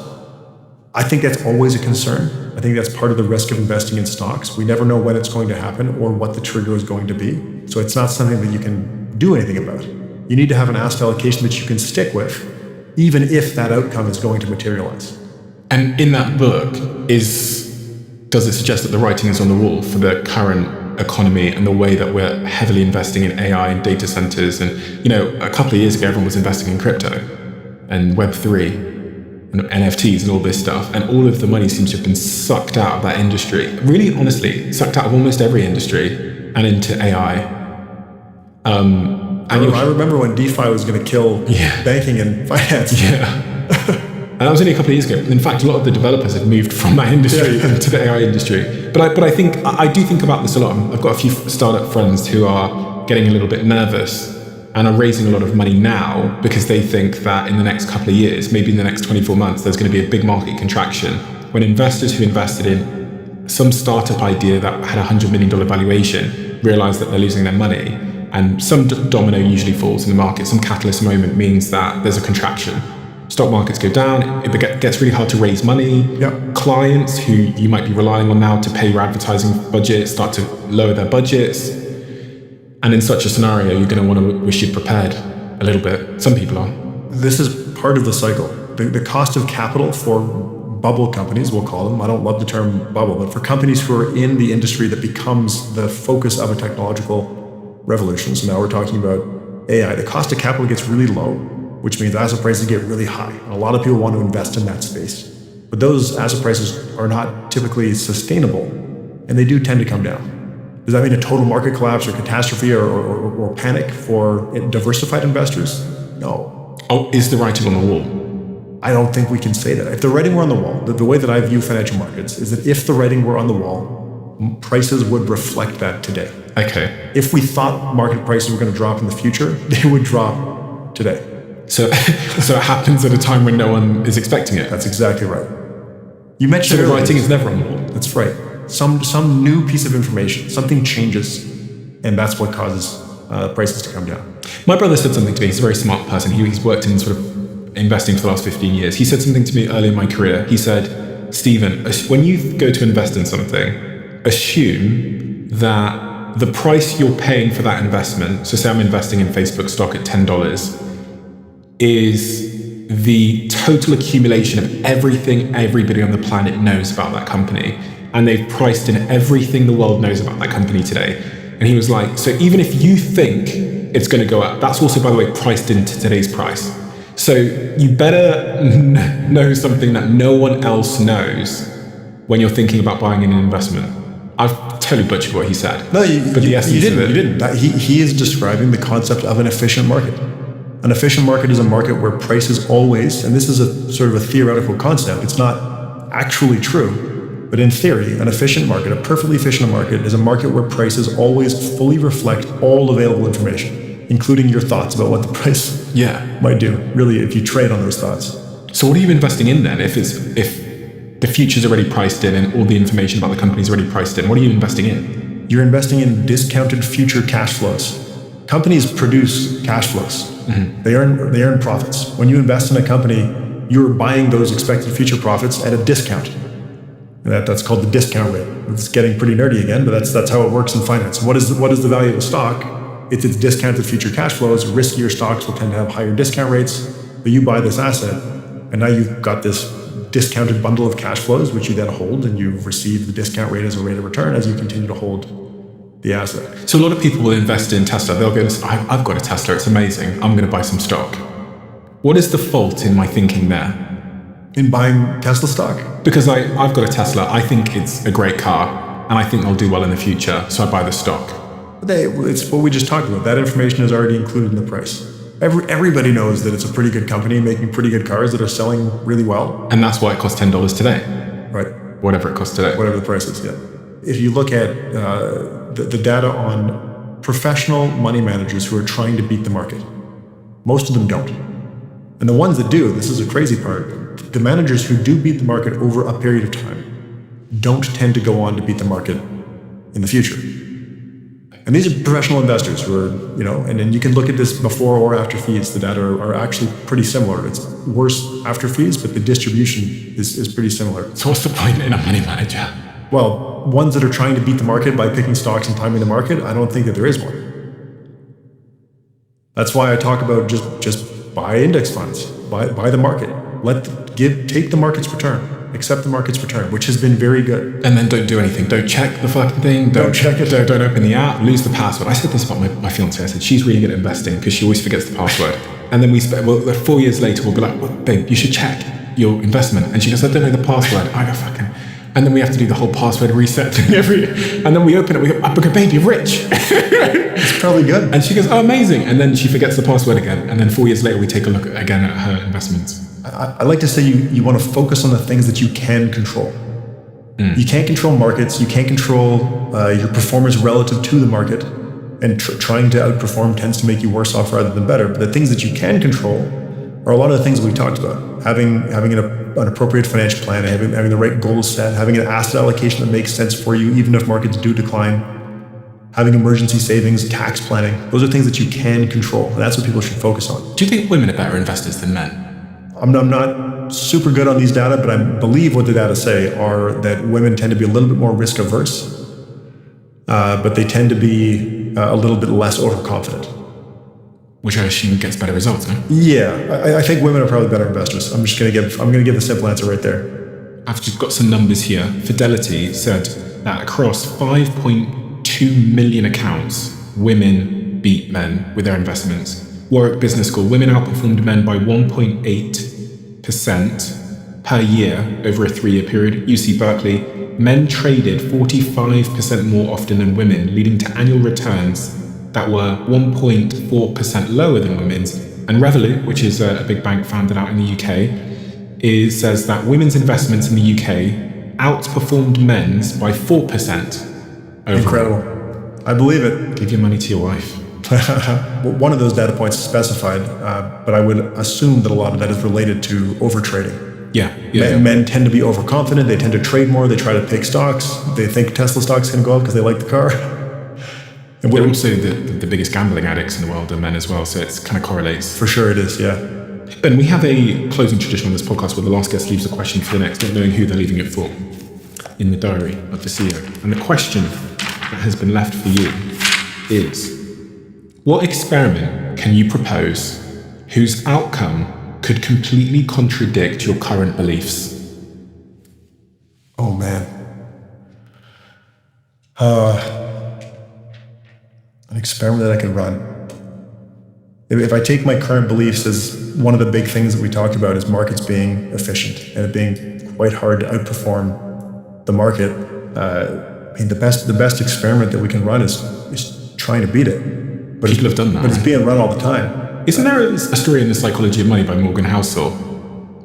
I think that's always a concern. I think that's part of the risk of investing in stocks. We never know when it's going to happen or what the trigger is going to be. So it's not something that you can do anything about. You need to have an asset allocation that you can stick with, even if that outcome is going to materialize. And in that book, does it suggest that the writing is on the wall for the current economy and the way that we're heavily investing in AI and data centers? And, a couple of years ago, everyone was investing in crypto and Web3 and NFTs and all this stuff. And all of the money seems to have been sucked out of that industry. Really, honestly, sucked out of almost every industry and into AI. I remember when DeFi was going to kill banking and finance. Yeah. And that was only a couple of years ago. In fact, a lot of the developers have moved from that industry to the AI industry. But I do think about this a lot. I've got a few startup friends who are getting a little bit nervous and are raising a lot of money now because they think that in the next couple of years, maybe in the next 24 months, there's going to be a big market contraction when investors who invested in some startup idea that had a $100 million valuation realize that they're losing their money. And some domino usually falls in the market. Some catalyst moment means that there's a contraction. Stock markets go down, it gets really hard to raise money. Yep. Clients who you might be relying on now to pay your advertising budget start to lower their budgets. And in such a scenario, you're going to want to wish you'd prepared a little bit. Some people are. This is part of the cycle. The cost of capital for bubble companies, we'll call them, I don't love the term bubble, but for companies who are in the industry that becomes the focus of a technological revolution. So now we're talking about AI. The cost of capital gets really low, which means asset prices get really high. And a lot of people want to invest in that space. But those asset prices are not typically sustainable, and they do tend to come down. Does that mean a total market collapse or catastrophe or panic for diversified investors? No. Oh, is the writing on the wall? I don't think we can say that. If the writing were on the wall, the way that I view financial markets is that if the writing were on the wall, prices would reflect that today. Okay. If we thought market prices were going to drop in the future, they would drop today. So it happens at a time when no one is expecting it. That's exactly right. You mentioned so the writing is never on the wall. That's right. Some new piece of information, something changes, and that's what causes prices to come down. My brother said something to me. He's a very smart person. He's worked in sort of investing for the last 15 years. He said something to me early in my career. He said, Stephen, when you go to invest in something, assume that the price you're paying for that investment, so say I'm investing in Facebook stock at $10, is the total accumulation of everything everybody on the planet knows about that company. And they've priced in everything the world knows about that company today. And he was like, so even if you think it's going to go up, that's also, by the way, priced into today's price. So you better know something that no one else knows when you're thinking about buying in an investment. I've totally butchered what he said. No, you didn't. He is describing the concept of an efficient market. An efficient market is a market where prices always, and this is a sort of a theoretical concept, it's not actually true, but in theory, an efficient market, a perfectly efficient market, is a market where prices always fully reflect all available information, including your thoughts about what the price might do, really, if you trade on those thoughts. So what are you investing in then? If the future's already priced in and all the information about the company's already priced in, what are you investing in? You're investing in discounted future cash flows. Companies produce cash flows. Mm-hmm. They earn profits. When you invest in a company, you're buying those expected future profits at a discount. That's called the discount rate. It's getting pretty nerdy again, but that's how it works in finance. What is the value of a stock? It's its discounted future cash flows. Riskier stocks will tend to have higher discount rates. But you buy this asset, and now you've got this discounted bundle of cash flows, which you then hold, and you receive the discount rate as a rate of return as you continue to hold the asset. So a lot of people will invest in Tesla. They'll go, I've got a Tesla, it's amazing. I'm going to buy some stock. What is the fault in my thinking there? In buying Tesla stock? Because I've got a Tesla, I think it's a great car, and I think they'll do well in the future, so I buy the stock. It's what we just talked about. That information is already included in the price. Everybody knows that it's a pretty good company making pretty good cars that are selling really well. And that's why it costs $10 today. Right. whatever it costs today. Whatever the price is, yeah. If you look at the data on professional money managers who are trying to beat the market, most of them don't. And the ones that do, this is a crazy part, the managers who do beat the market over a period of time don't tend to go on to beat the market in the future. And these are professional investors who are, and then you can look at this before or after fees. The data are actually pretty similar. It's worse after fees, but the distribution is pretty similar. So what's the point in a money manager? Well, ones that are trying to beat the market by picking stocks and timing the market, I don't think that there is one. That's why I talk about just buy index funds, buy the market. Take the market's return. Accept the market's return, which has been very good. And then don't do anything. Don't check the fucking thing. Don't check it. Don't open the app. Lose the password. I said this about my fiance. I said she's really good at investing because she always forgets the password. And then 4 years later, we'll be like, well, babe, you should check your investment. And she goes, I don't know the password. I go, fucking. And then we have to do the whole password reset thing and then we open it. We go, babe, you're rich. It's probably good. And she goes, oh, amazing. And then she forgets the password again. And then 4 years later, we take a look again at her investments. I like to say you want to focus on the things that you can control. You can't control markets. You can't control your performance relative to the market. And trying to outperform tends to make you worse off rather than better. But the things that you can control are a lot of the things that we've talked about. Having an appropriate financial plan, having the right goals set, having an asset allocation that makes sense for you, even if markets do decline, having emergency savings, tax planning. Those are things that you can control. And that's what people should focus on. Do you think women are better investors than men? I'm not super good on these data, but I believe what the data say are that women tend to be a little bit more risk averse, but they tend to be a little bit less overconfident. Which I assume gets better results, no? Yeah, I think women are probably better investors. I'm going to give the simple answer right there. I've just got some numbers here. Fidelity said that across 5.2 million accounts, women beat men with their investments. Warwick Business School, women outperformed men by 1.8% per year over a 3-year period. UC Berkeley, men traded 45% more often than women, leading to annual returns that were 1.4% lower than women's. And Revolut, which is a big bank founded out in the UK, says that women's investments in the UK outperformed men's by 4% overall. Incredible. I believe it. Give your money to your wife. One of those data points is specified, but I would assume that a lot of that is related to overtrading. Yeah. Men tend to be overconfident. They tend to trade more. They try to pick stocks. They think Tesla stock's going to go up because they like the car. And they're also the biggest gambling addicts in the world are men as well, so it kind of correlates. For sure it is, yeah. Ben, we have a closing tradition on this podcast where the last guest leaves a question for the next, not knowing who they're leaving it for, in the diary of the CEO. And the question that has been left for you is, what experiment can you propose whose outcome could completely contradict your current beliefs? Oh, man. An experiment that I could run. If I take my current beliefs as one of the big things that we talked about is markets being efficient and it being quite hard to outperform the market, the best experiment that we can run is trying to beat it. But people have done that. But it's being run all the time. Isn't there a story in The Psychology of Money by Morgan Housel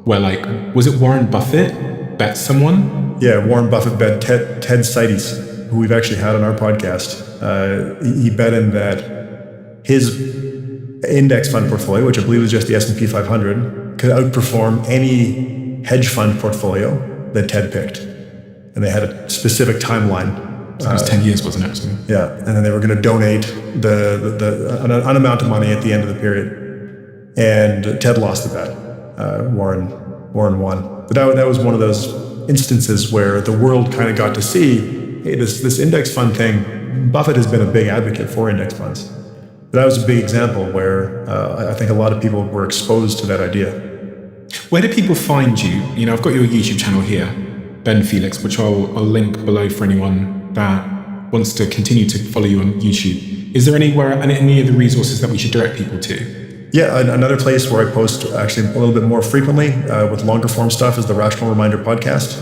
where, was it Warren Buffett bet someone? Yeah, Warren Buffett bet Ted Seides, who we've actually had on our podcast. He bet in that his index fund portfolio, which I believe is just the S&P 500, could outperform any hedge fund portfolio that Ted picked. And they had a specific timeline. It was 10 years, wasn't it? Yeah, and then they were going to donate an amount of money at the end of the period. And Ted lost the bet. Warren won. But that was one of those instances where the world kind of got to see, hey, this index fund thing, Buffett has been a big advocate for index funds. But that was a big example where I think a lot of people were exposed to that idea. Where do people find you? I've got your YouTube channel here, Ben Felix, which I'll link below for anyone that wants to continue to follow you on YouTube. Is there any of the resources that we should direct people to? Yeah, another place where I post actually a little bit more frequently with longer form stuff is the Rational Reminder podcast.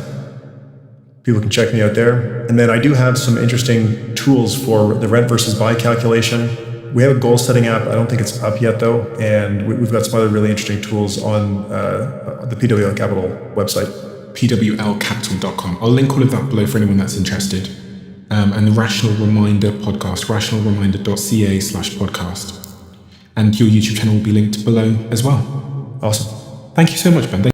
People can check me out there. And then I do have some interesting tools for the rent versus buy calculation. We have a goal setting app. I don't think it's up yet though. And we've got some other really interesting tools on the PWL Capital website. pwlcapital.com. I'll link all of that below for anyone that's interested. And the Rational Reminder podcast, rationalreminder.ca/podcast. And your YouTube channel will be linked below as well. Awesome. Thank you so much, Ben.